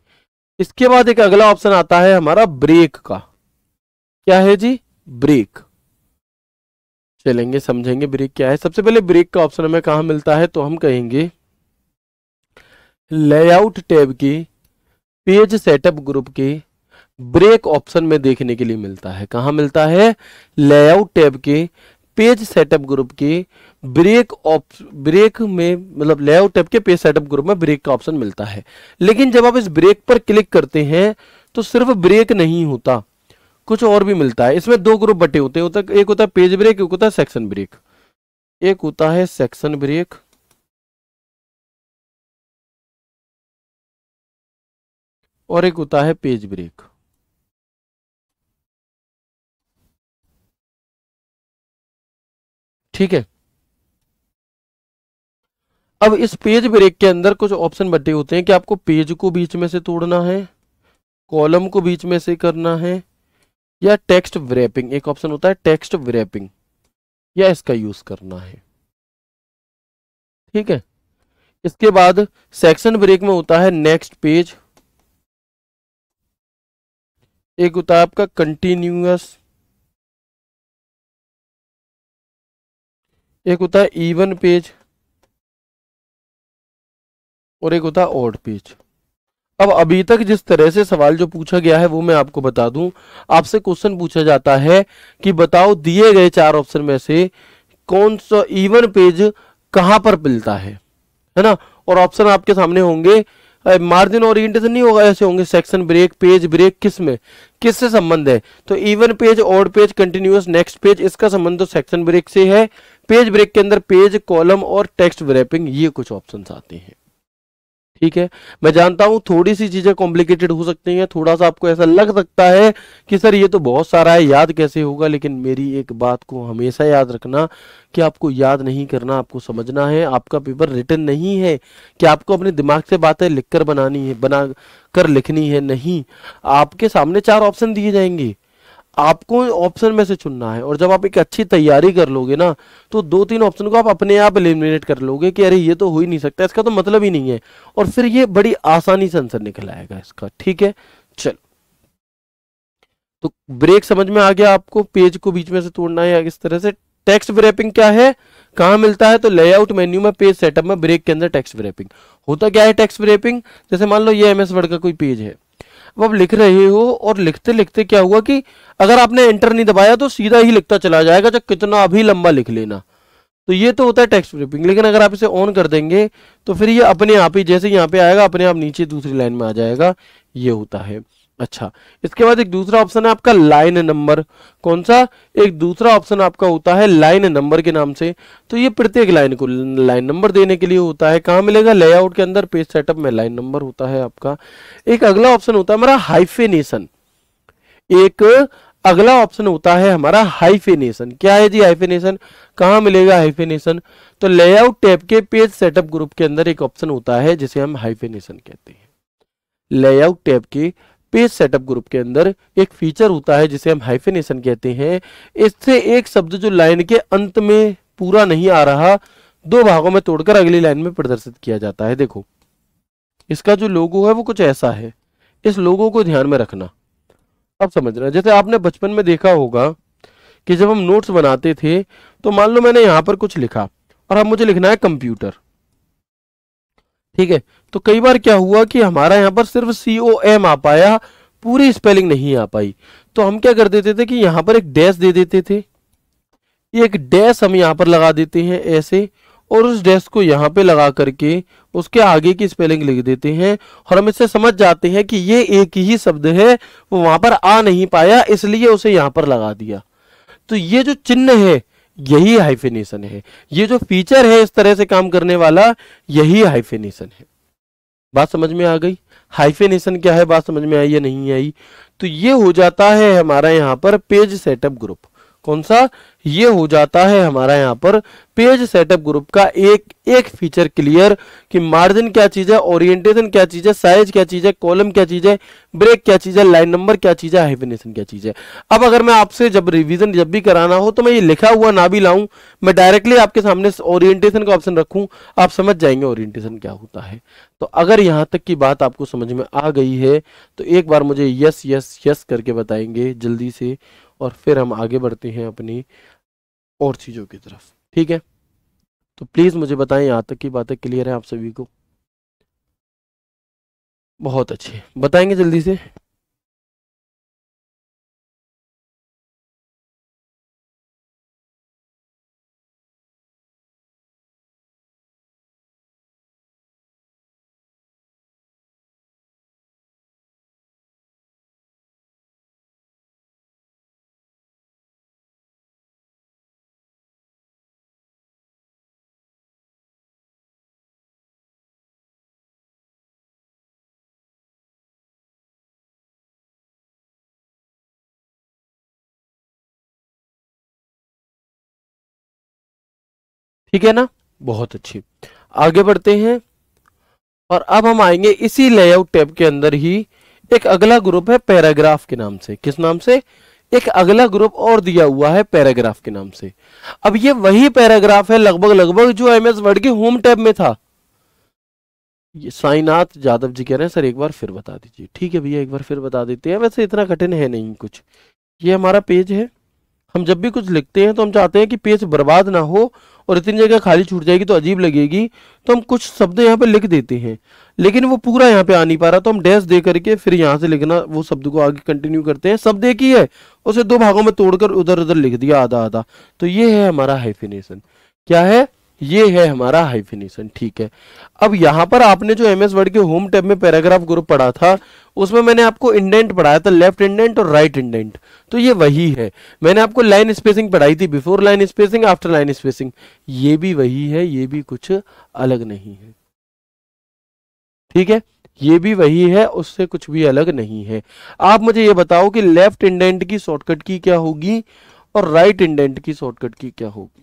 इसके बाद एक अगला ऑप्शन आता है हमारा ब्रेक का। क्या है जी, ब्रेक। चलेंगे समझेंगे ब्रेक क्या है। सबसे पहले ब्रेक का ऑप्शन हमें कहां मिलता है, तो हम कहेंगे लेआउट टैब के पेज सेटअप ग्रुप के ब्रेक ऑप्शन में देखने के लिए मिलता है। कहां मिलता है, लेआउट टैब के पेज सेटअप ग्रुप के ब्रेक में, मतलब लेआउट टैब के पेज सेटअप ग्रुप में ब्रेक का ऑप्शन मिलता है। लेकिन जब आप इस ब्रेक पर क्लिक करते हैं तो सिर्फ ब्रेक नहीं होता, कुछ और भी मिलता है। इसमें 2 ग्रुप बटे होते हैं, एक होता है पेज ब्रेक, एक होता है सेक्शन ब्रेक। एक होता है सेक्शन ब्रेक और एक होता है पेज ब्रेक। ठीक है, अब इस पेज ब्रेक के अंदर कुछ ऑप्शन बटे होते हैं कि आपको पेज को बीच में से तोड़ना है, कॉलम को बीच में से करना है, या टेक्स्ट व्रैपिंग। एक ऑप्शन होता है टेक्स्ट व्रैपिंग, या इसका यूज करना है। ठीक है, इसके बाद सेक्शन ब्रेक में होता है नेक्स्ट पेज, एक होता है आपका कंटिन्यूअस, एक होता है इवन पेज, और एक होता है ऑड पेज। अब अभी तक जिस तरह से सवाल जो पूछा गया है वो मैं आपको बता दूं। आपसे क्वेश्चन पूछा जाता है कि बताओ दिए गए 4 ऑप्शन में से कौन सा इवन पेज कहां पर मिलता है ना। और ऑप्शन आपके सामने होंगे, मार्जिन ओरिएंटेशन नहीं होगा, ऐसे होंगे सेक्शन ब्रेक, पेज ब्रेक, किससे संबंध है, तो even page, odd page, continuous, next page, इसका संबंध तो सेक्शन ब्रेक से है। पेज ब्रेक के अंदर पेज, कॉलम और टेक्स्ट व्रैपिंग, ये कुछ ऑप्शंस आते हैं। ठीक है, मैं जानता हूं थोड़ी सी चीजें कॉम्प्लिकेटेड हो सकती हैं, थोड़ा सा आपको ऐसा लग सकता है कि सर ये तो बहुत सारा है, याद कैसे होगा। लेकिन मेरी एक बात को हमेशा याद रखना कि आपको याद नहीं करना, आपको समझना है। आपका पेपर रिटन नहीं है कि आपको अपने दिमाग से बातें लिखकर बना कर लिखनी है, नहीं। आपके सामने 4 ऑप्शन दिए जाएंगे, आपको ऑप्शन में से चुनना है। और जब आप एक अच्छी तैयारी कर लोगे ना, तो 2-3 ऑप्शन को आप अपने आप एलिमिनेट कर लोगे कि अरे ये तो हो ही नहीं सकता, इसका तो मतलब ही नहीं है, और फिर ये बड़ी आसानी से आंसर निकल आएगा इसका। ठीक है, चलो, तो ब्रेक समझ में आ गया आपको, पेज को बीच में से तोड़ना है इस तरह से। टेक्स्ट व्रैपिंग क्या है, कहां मिलता है, तो लेआउट मेन्यू में, पेज सेटअप में, ब्रेक के अंदर टेक्स्ट व्रैपिंग होता क्या है। टेक्स्ट व्रैपिंग, जैसे मान लो ये MS वर्ड का कोई पेज है, अब आप लिख रहे हो और लिखते लिखते क्या हुआ कि अगर आपने एंटर नहीं दबाया तो सीधा ही लिखता चला जाएगा, चाहे कितना भी लंबा लिख लेना। तो ये तो होता है टेक्स्ट व्रैपिंग। लेकिन अगर आप इसे ऑन कर देंगे तो फिर ये अपने आप ही, जैसे यहाँ पे आएगा, अपने आप नीचे दूसरी लाइन में आ जाएगा, ये होता है। अच्छा, इसके बाद एक दूसरा ऑप्शन है आपका लाइन नंबर। कौन सा, एक दूसरा ऑप्शन आपका होता है लाइन नंबर के नाम से। तो ये प्रत्येक लाइन को लाइन नंबर देने के लिए होता है। कहाँ मिलेगा, लेआउट के अंदर, पेज सेटअप में लाइन नंबर होता है आपका। एक अगला ऑप्शन होता है हमारा हाइफेनेशन। एक अगला ऑप्शन होता है हमारा हाइफेनेशन। क्या है जी हाइफेनेशन, कहाँ मिलेगा हाइफेनेशन, तो लेआउट टैब के पेज सेटअप ग्रुप के अंदर एक ऑप्शन होता है जिसे हम हाइफेनेशन कहते हैं। लेआउट टैब के पेज सेटअप ग्रुप के अंदर एक फीचर होता है जिसे हम हाइफेनेशन कहते हैं। इससे एक शब्द जो लाइन के अंत में पूरा नहीं आ रहा, 2 भागों में तोड़कर अगली लाइन में प्रदर्शित किया जाता है। देखो इसका जो लोगो है वो कुछ ऐसा है, इस लोगो को ध्यान में रखना। अब समझना, जैसे आपने बचपन में देखा होगा कि जब हम नोट्स बनाते थे तो मान लो मैंने यहां पर कुछ लिखा और अब मुझे लिखना है कंप्यूटर। ठीक है, तो कई बार क्या हुआ कि हमारा यहाँ पर सिर्फ COM आ पाया, पूरी स्पेलिंग नहीं आ पाई। तो हम क्या कर देते थे कि यहाँ पर एक डैश दे देते थे, एक डैश हम यहाँ पर लगा देते हैं ऐसे, और उस डैश को यहाँ पे लगा करके उसके आगे की स्पेलिंग लिख देते हैं, और हम इससे समझ जाते हैं कि ये एक ही शब्द है, वो वहां पर आ नहीं पाया इसलिए उसे यहाँ पर लगा दिया। तो ये जो चिन्ह है यही हाइफिनेशन है। ये जो फीचर है इस तरह से काम करने वाला, यही हाइफिनेशन है। बात समझ में आ गई? हाइफिनेशन क्या है, बात समझ में आई या नहीं आई? तो ये हो जाता है हमारा यहाँ पर पेज सेटअप ग्रुप। कौन सा? ये हो जाता है हमारा यहाँ पर पेज सेटअप ग्रुप का एक फीचर क्लियर कि मार्जिन क्या चीज है, ओरिएंटेशन क्या चीज है, साइज क्या चीज है, कॉलम क्या चीज है, ब्रेक क्या चीज है, लाइन नंबर क्या चीज है, हाइफिनेशन क्या चीज है। अब अगर मैं आपसे जब रिवीजन जब भी कराना हो तो मैं ये लिखा हुआ ना भी लाऊं, मैं डायरेक्टली आपके सामने ओरिएंटेशन का ऑप्शन रखूं, आप समझ जाएंगे ओरिएंटेशन क्या होता है। तो अगर यहां तक की बात आपको समझ में आ गई है तो एक बार मुझे यस यस यस करके बताएंगे जल्दी से, और फिर हम आगे बढ़ते हैं अपनी और चीजों की तरफ। ठीक है, तो प्लीज मुझे बताएं यहां तक की बातें क्लियर है आप सभी को? बहुत अच्छे, बताएंगे जल्दी से। ठीक है ना, बहुत अच्छी। आगे बढ़ते हैं और अब हम आएंगे इसी लेआउट टैब के अंदर ही एक अगला ग्रुप है पैराग्राफ के नाम से। किस नाम से? एक अगला ग्रुप और दिया हुआ है पैराग्राफ के नाम से। अब ये वही पैराग्राफ है लगभग लगभग जो एमएस वर्ड के होम टैब में था। ये साईनाथ यादव जी कह रहे हैं सर एक बार फिर बता दीजिए। ठीक है भैया, एक बार फिर बता देते हैं, वैसे इतना कठिन है नहीं कुछ। ये हमारा पेज है, हम जब भी कुछ लिखते हैं तो हम चाहते हैं कि पेज बर्बाद ना हो और इतनी जगह खाली छूट जाएगी तो अजीब लगेगी, तो हम कुछ शब्द यहाँ पे लिख देते हैं, लेकिन वो पूरा यहाँ पे आ नहीं पा रहा तो हम डैश दे करके फिर यहाँ से लिखना वो शब्द को आगे कंटिन्यू करते हैं। शब्द एक ही है, उसे दो भागों में तोड़कर उधर उधर लिख दिया आधा आधा। तो ये है हमारा हाइफिनेशन। क्या है? ये है हमारा हाइफिनेशन। ठीक है, अब यहाँ पर आपने जो एमएस वर्ड के होम टैब में पैराग्राफ ग्रुप पढ़ा था उसमें मैंने आपको इंडेंट पढ़ाया था, लेफ्ट इंडेंट और राइट इंडेंट। तो ये वही है। मैंने आपको लाइन स्पेसिंग पढ़ाई थी, before line spacing, after line spacing. ये भी वही है, ये भी कुछ अलग नहीं है। ठीक है, ये भी वही है, उससे कुछ भी अलग नहीं है। आप मुझे ये बताओ कि लेफ्ट इंडेंट की शॉर्टकट की क्या होगी और राइट इंडेंट की शॉर्टकट की क्या होगी?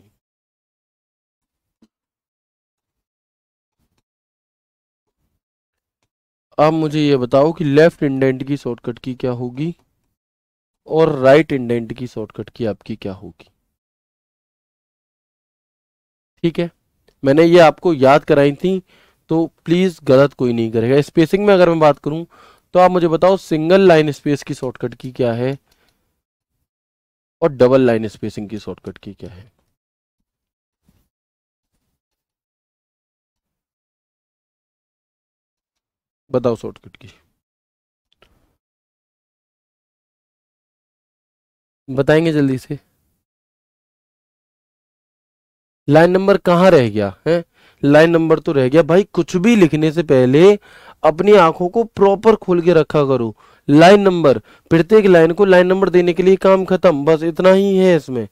आप मुझे ये बताओ कि लेफ्ट इंडेंट की शॉर्टकट की क्या होगी और राइट इंडेंट की शॉर्टकट की आपकी क्या होगी? ठीक है, मैंने ये आपको याद कराई थी तो प्लीज गलत कोई नहीं करेगा। स्पेसिंग में अगर मैं बात करूं तो आप मुझे बताओ सिंगल लाइन स्पेस की शॉर्टकट की क्या है और डबल लाइन स्पेसिंग की शॉर्टकट की क्या है? बताओ शॉर्टकट की, बताएंगे जल्दी से। लाइन नंबर कहाँ रह गया है? लाइन नंबर तो रह गया भाई। कुछ भी लिखने से पहले अपनी आंखों को प्रॉपर खोल के रखा करो। लाइन नंबर, प्रत्येक लाइन को लाइन नंबर देने के लिए काम खत्म, बस इतना ही है इसमें।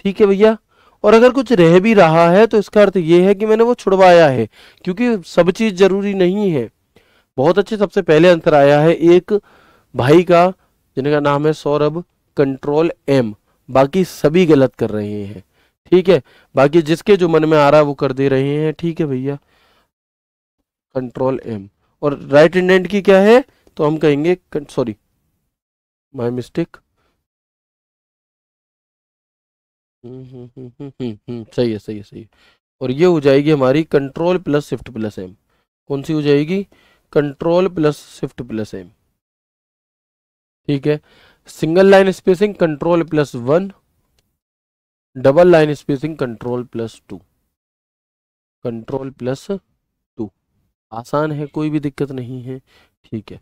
ठीक है भैया, और अगर कुछ रह भी रहा है तो इसका अर्थ ये है कि मैंने वो छुड़वाया है, क्योंकि सब चीज जरूरी नहीं है। बहुत अच्छे, सबसे पहले आंसर आया है एक भाई का जिनका नाम है सौरभ, कंट्रोल एम। बाकी सभी गलत कर रहे हैं। ठीक है, बाकी जिसके जो मन में आ रहा है वो कर दे रहे हैं। ठीक है भैया, कंट्रोल एम। और राइट इंडेंट की क्या है? तो हम कहेंगे सॉरी, माय मिस्टेक। सही है सही है सही है। और ये हो जाएगी हमारी control plus shift plus M. कौन सी हो जाएगी? Control plus shift plus M. ठीक है, single line spacing control plus one, double line spacing control plus two, control plus two. आसान है, कोई भी दिक्कत नहीं है। ठीक है,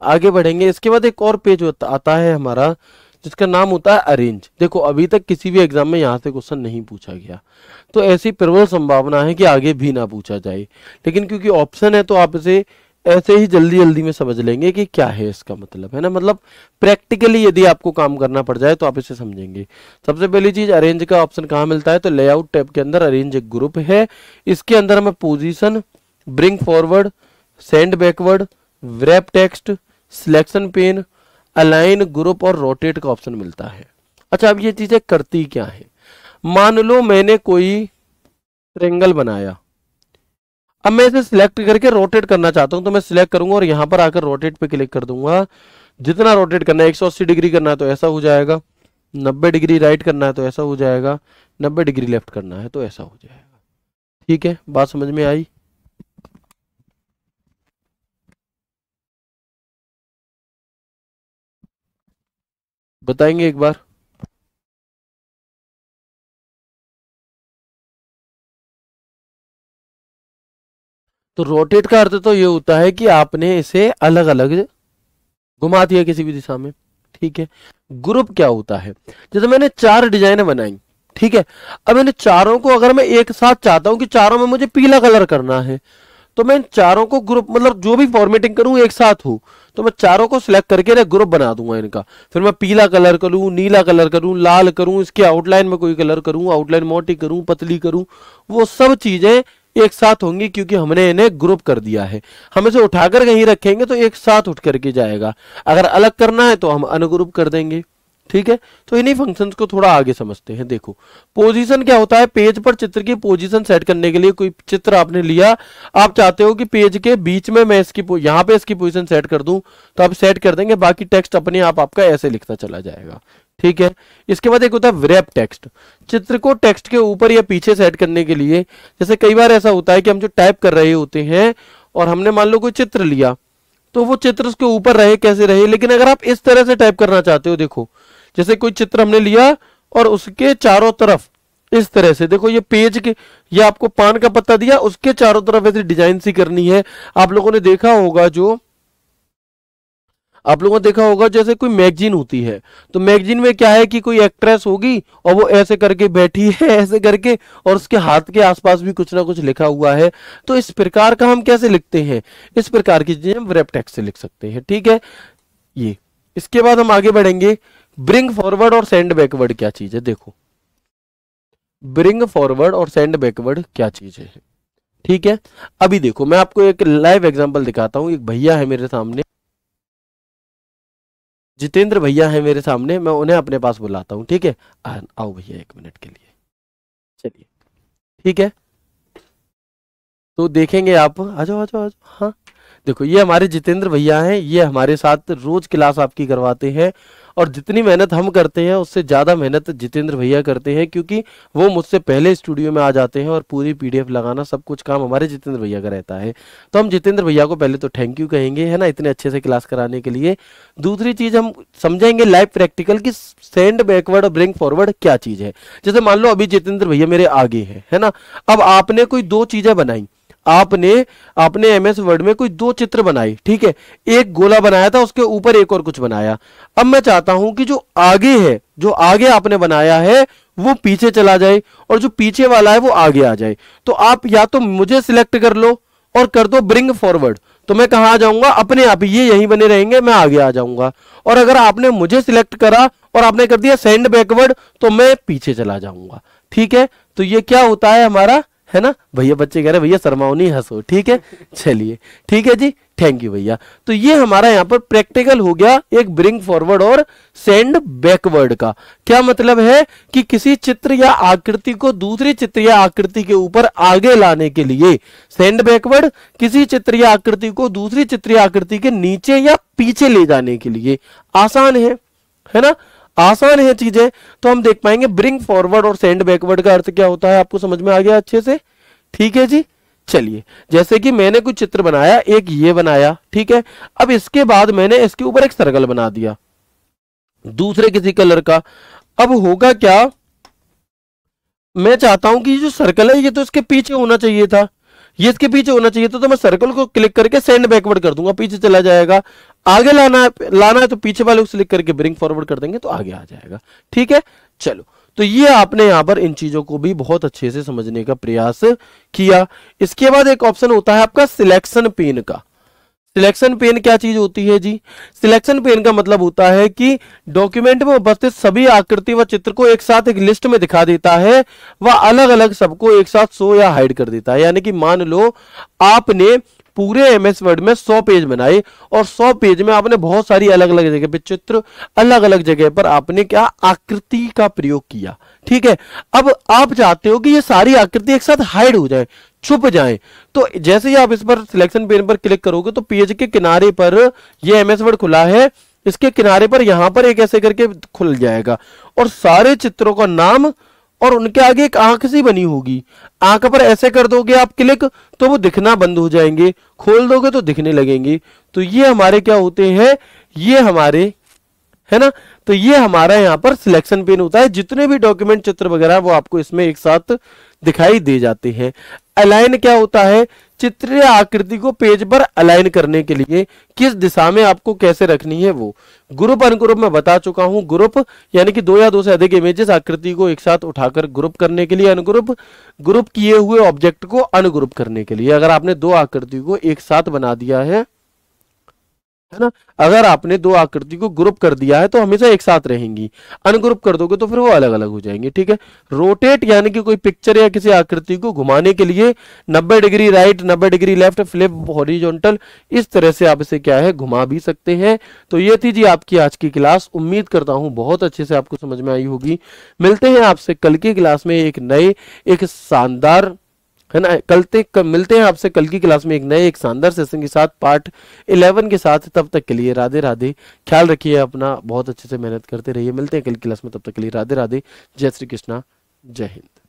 आगे बढ़ेंगे। इसके बाद एक और पेज आता है हमारा जिसका नाम होता है अरेंज। देखो अभी तक किसी भी एग्जाम में यहाँ से क्वेश्चन नहीं पूछा गया, तो ऐसी प्रबल संभावना है कि आगे भी ना पूछा जाए, लेकिन क्योंकि ऑप्शन है तो आप इसे ऐसे ही जल्दी जल्दी में समझ लेंगे कि क्या है इसका मतलब, है ना। मतलब प्रैक्टिकली यदि आपको काम करना पड़ जाए तो आप इसे समझेंगे। सबसे पहली चीज, अरेंज का ऑप्शन कहाँ मिलता है, तो लेआउट टैब के अंदर अरेंज एक ग्रुप है, इसके अंदर हमें position, bring forward, send backward, wrap text, selection pen, align group और रोटेट का ऑप्शन मिलता है। अच्छा, अब ये चीजें करती क्या है। मान लो मैंने कोई ट्रेंगल बनाया, अब मैं इसे सिलेक्ट करके रोटेट करना चाहता हूं, तो मैं सिलेक्ट करूंगा और यहां पर आकर रोटेट पे क्लिक कर दूंगा। जितना रोटेट करना है, 180 डिग्री करना है तो ऐसा हो जाएगा, 90 डिग्री राइट करना है तो ऐसा हो जाएगा, 90 डिग्री लेफ्ट करना है तो ऐसा हो जाएगा। ठीक है, बात समझ में आई। बताएंगे एक बार। तो रोटेट का अर्थ तो ये होता है कि आपने इसे अलग अलग घुमा दिया किसी भी दिशा में। ठीक है, ग्रुप क्या होता है, जैसे मैंने 4 डिजाइनें बनाई, ठीक है, अब मैंने चारों को अगर मैं एक साथ चाहता हूं कि चारों में मुझे पीला कलर करना है, तो मैं इन चारों को ग्रुप, मतलब जो भी फॉर्मेटिंग करूं एक साथ हो, तो मैं चारों को सिलेक्ट करके ना ग्रुप बना दूंगा इनका। फिर मैं पीला कलर करूं, नीला कलर करूं, लाल करूं, इसके आउटलाइन में कोई कलर करूं, आउटलाइन मोटी करूं, पतली करूं, वो सब चीजें एक साथ होंगी क्योंकि हमने इन्हें ग्रुप कर दिया है। हम इसे उठाकर कहीं रखेंगे तो एक साथ उठ करके जाएगा, अगर अलग करना है तो हम अनग्रुप कर देंगे। ठीक है, तो इन्हीं फंक्शंस को थोड़ा आगे समझते हैं। देखो, पोजीशन क्या होता है, पेज पर चित्र की पोजीशन सेट करने के लिए कोई चित्र आपने लिया, आप चाहते हो कि पेज के बीच में मैं इसकी यहां पे इसकी पोजीशन सेट कर दूं, तो आप सेट कर देंगे, बाकी टेक्स्ट अपने आप आपका ऐसे लिखता चला जाएगा। ठीक है, इसके बाद एक होता है व्रैप टेक्स्ट, चित्र को टेक्स्ट के ऊपर या पीछे सेट करने के लिए। जैसे कई बार ऐसा होता है कि हम जो टाइप कर रहे होते हैं और हमने मान लो कोई चित्र लिया, तो वो चित्र उसके ऊपर रहे कैसे रहे, लेकिन अगर आप इस तरह से टाइप करना चाहते हो, देखो जैसे कोई चित्र हमने लिया और उसके चारों तरफ इस तरह से, देखो ये पेज के, ये आपको पान का पत्ता दिया, उसके चारों तरफ ऐसी डिजाइन सी करनी है। आप लोगों ने देखा होगा, जो आप लोगों ने देखा होगा जैसे कोई मैगजीन होती है, तो मैगजीन में क्या है कि कोई एक्ट्रेस होगी और वो ऐसे करके बैठी है, ऐसे करके, और उसके हाथ के आसपास भी कुछ ना कुछ लिखा हुआ है। तो इस प्रकार का हम कैसे लिखते हैं, इस प्रकार की चीजें हम व्रैप टेक्स्ट से लिख सकते हैं। ठीक है, ये इसके बाद हम आगे बढ़ेंगे। ब्रिंग फॉरवर्ड और सेंड बैकवर्ड क्या चीज है, देखो ब्रिंग फॉरवर्ड और सेंड बैकवर्ड क्या चीज है। ठीक है, अभी देखो मैं आपको एक लाइव एग्जांपल दिखाता हूं। एक भैया है मेरे सामने, जितेंद्र भैया है मेरे सामने, मैं उन्हें अपने पास बुलाता हूं। ठीक है, आओ भैया 1 मिनट के लिए, चलिए। ठीक है, तो देखेंगे आप, आ जाओ आ जाओ आ जाओ। हाँ, देखो ये हमारे जितेंद्र भैया हैं, ये हमारे साथ रोज क्लास आपकी करवाते हैं, और जितनी मेहनत हम करते हैं उससे ज़्यादा मेहनत जितेंद्र भैया करते हैं, क्योंकि वो मुझसे पहले स्टूडियो में आ जाते हैं और पूरी पीडीएफ लगाना सब कुछ काम हमारे जितेंद्र भैया का रहता है। तो हम जितेंद्र भैया को पहले तो थैंक यू कहेंगे, है ना, इतने अच्छे से क्लास कराने के लिए। दूसरी चीज़ हम समझेंगे लाइव प्रैक्टिकल की सेंड बैकवर्ड और ब्रिंग फॉरवर्ड क्या चीज़ है। जैसे मान लो अभी जितेंद्र भैया मेरे आगे है ना, अब आपने कोई 2 चीज़ें बनाई, आपने आपने एमएस वर्ड में कोई 2 चित्र बनाए, ठीक है, एक गोला बनाया था, उसके ऊपर एक और कुछ बनाया। अब मैं चाहता हूं कि जो आगे है, जो आगे आपने बनाया है वो पीछे चला जाए और जो पीछे वाला है वो आगे आ जाए। तो आप या तो मुझे सिलेक्ट कर लो और कर दो ब्रिंग फॉरवर्ड, तो मैं कहां आ जाऊंगा, अपने आप ये यहीं बने रहेंगे, मैं आगे आ जाऊंगा। और अगर आपने मुझे सिलेक्ट करा और आपने कर दिया सेंड बैकवर्ड, तो मैं पीछे चला जाऊंगा। ठीक है, तो ये क्या होता है हमारा, है ना भैया, बच्चे कह रहे भैया शर्माओ नहीं, हंसो। ठीक है, चलिए ठीक है जी, थैंक यू भैया। तो ये हमारा यहाँ पर प्रैक्टिकल हो गया एक ब्रिंग फॉरवर्ड और सेंड बैकवर्ड का। क्या मतलब है कि किसी चित्र या आकृति को दूसरी चित्र या आकृति के ऊपर आगे लाने के लिए सेंड बैकवर्ड, किसी चित्र या आकृति को दूसरी चित्र या आकृति के नीचे या पीछे ले जाने के लिए। आसान है ना, आसान है चीजें। तो हम देख पाएंगे ब्रिंग फॉरवर्ड और सेंड बैकवर्ड का अर्थ क्या होता है, आपको समझ में आ गया अच्छे से। ठीक है जी, चलिए जैसे कि मैंने कुछ चित्र बनाया, एक ये बनाया, ठीक है, अब इसके बाद मैंने इसके ऊपर एक सर्कल बना दिया दूसरे किसी कलर का। अब होगा क्या, मैं चाहता हूं कि जो सर्कल है ये तो इसके पीछे होना चाहिए था, ये इसके पीछे होना चाहिए था, तो मैं सर्कल को क्लिक करके सेंड बैकवर्ड कर दूंगा, पीछे चला जाएगा। आगे लाना है तो पीछे वाले को क्लिक करके ब्रिंग फॉरवर्ड कर देंगे तो आगे आ जाएगा। ठीक है, चलो, तो ये आपने यहां पर इन चीजों को भी बहुत अच्छे से समझने का प्रयास किया। इसके बाद एक ऑप्शन होता है आपका सिलेक्शन पेन का। सिलेक्शन पेन क्या चीज होती है जी? सिलेक्शन पेन का मतलब होता है कि डॉक्यूमेंट में उपस्थित सभी आकृति व चित्र को एक साथ एक लिस्ट में दिखा देता है, वह अलग अलग सबको एक साथ शो या हाइड कर देता है। यानी कि मान लो आपने पूरे एमएस वर्ड में 100 पेज बनाए और 100 पेज में आपने बहुत सारी अलग अलग जगह पे चित्र, अलग अलग जगह पर आपने क्या आकृति का प्रयोग किया। ठीक है, अब आप चाहते हो कि ये सारी आकृति एक साथ हाइड हो जाए, छुप जाए। तो जैसे ही आप इस पर सिलेक्शन पेन पर क्लिक करोगे तो पेज के किनारे पर ये एमएस वर्ड खुला है, इसके किनारे पर यहां पर एक ऐसे करके खुल जाएगा और सारे चित्रों का नाम और उनके आगे एक आंख सी बनी होगी। आंख पर ऐसे कर दोगे आप क्लिक तो वो दिखना बंद हो जाएंगे, खोल दोगे तो दिखने लगेंगे। तो ये हमारे क्या होते हैं, ये हमारे, है ना, तो ये हमारा यहाँ पर सिलेक्शन पेन होता है। जितने भी डॉक्यूमेंट चित्र वगैरह वो आपको इसमें एक साथ दिखाई दे जाते हैं। अलाइन क्या होता है, चित्र या आकृति को पेज पर अलाइन करने के लिए किस दिशा में आपको कैसे रखनी है वो। ग्रुप अनग्रुप में बता चुका हूं। ग्रुप यानी कि दो या दो से अधिक इमेजेस आकृति को एक साथ उठाकर ग्रुप करने के लिए अनग्रुप, ग्रुप किए हुए ऑब्जेक्ट को अनग्रुप करने के लिए। अगर आपने दो आकृति को एक साथ बना दिया है ना, अगर आपने दो आकृति को ग्रुप कर दिया है तो हमेशा एक साथ रहेंगी, अनग्रुप कर दोगे तो फिर वो अलग अलग हो जाएंगे। ठीक है, रोटेट यानी कि कोई पिक्चर या किसी आकृति को घुमाने के लिए 90 degree right, 90 degree left, flip horizontal, इस तरह से आप इसे क्या है घुमा भी सकते हैं। तो ये थी जी आपकी आज की क्लास। उम्मीद करता हूं बहुत अच्छे से आपको समझ में आई होगी। मिलते हैं आपसे कल की क्लास में एक नए, एक शानदार, है ना, मिलते हैं आपसे कल की क्लास में एक नए, एक शानदार सेशन के साथ, पार्ट 11 के साथ। तब तक के लिए राधे राधे, ख्याल रखिए अपना, बहुत अच्छे से मेहनत करते रहिए। मिलते हैं कल की क्लास में, तब तक के लिए राधे राधे, जय श्री कृष्णा, जय हिंद।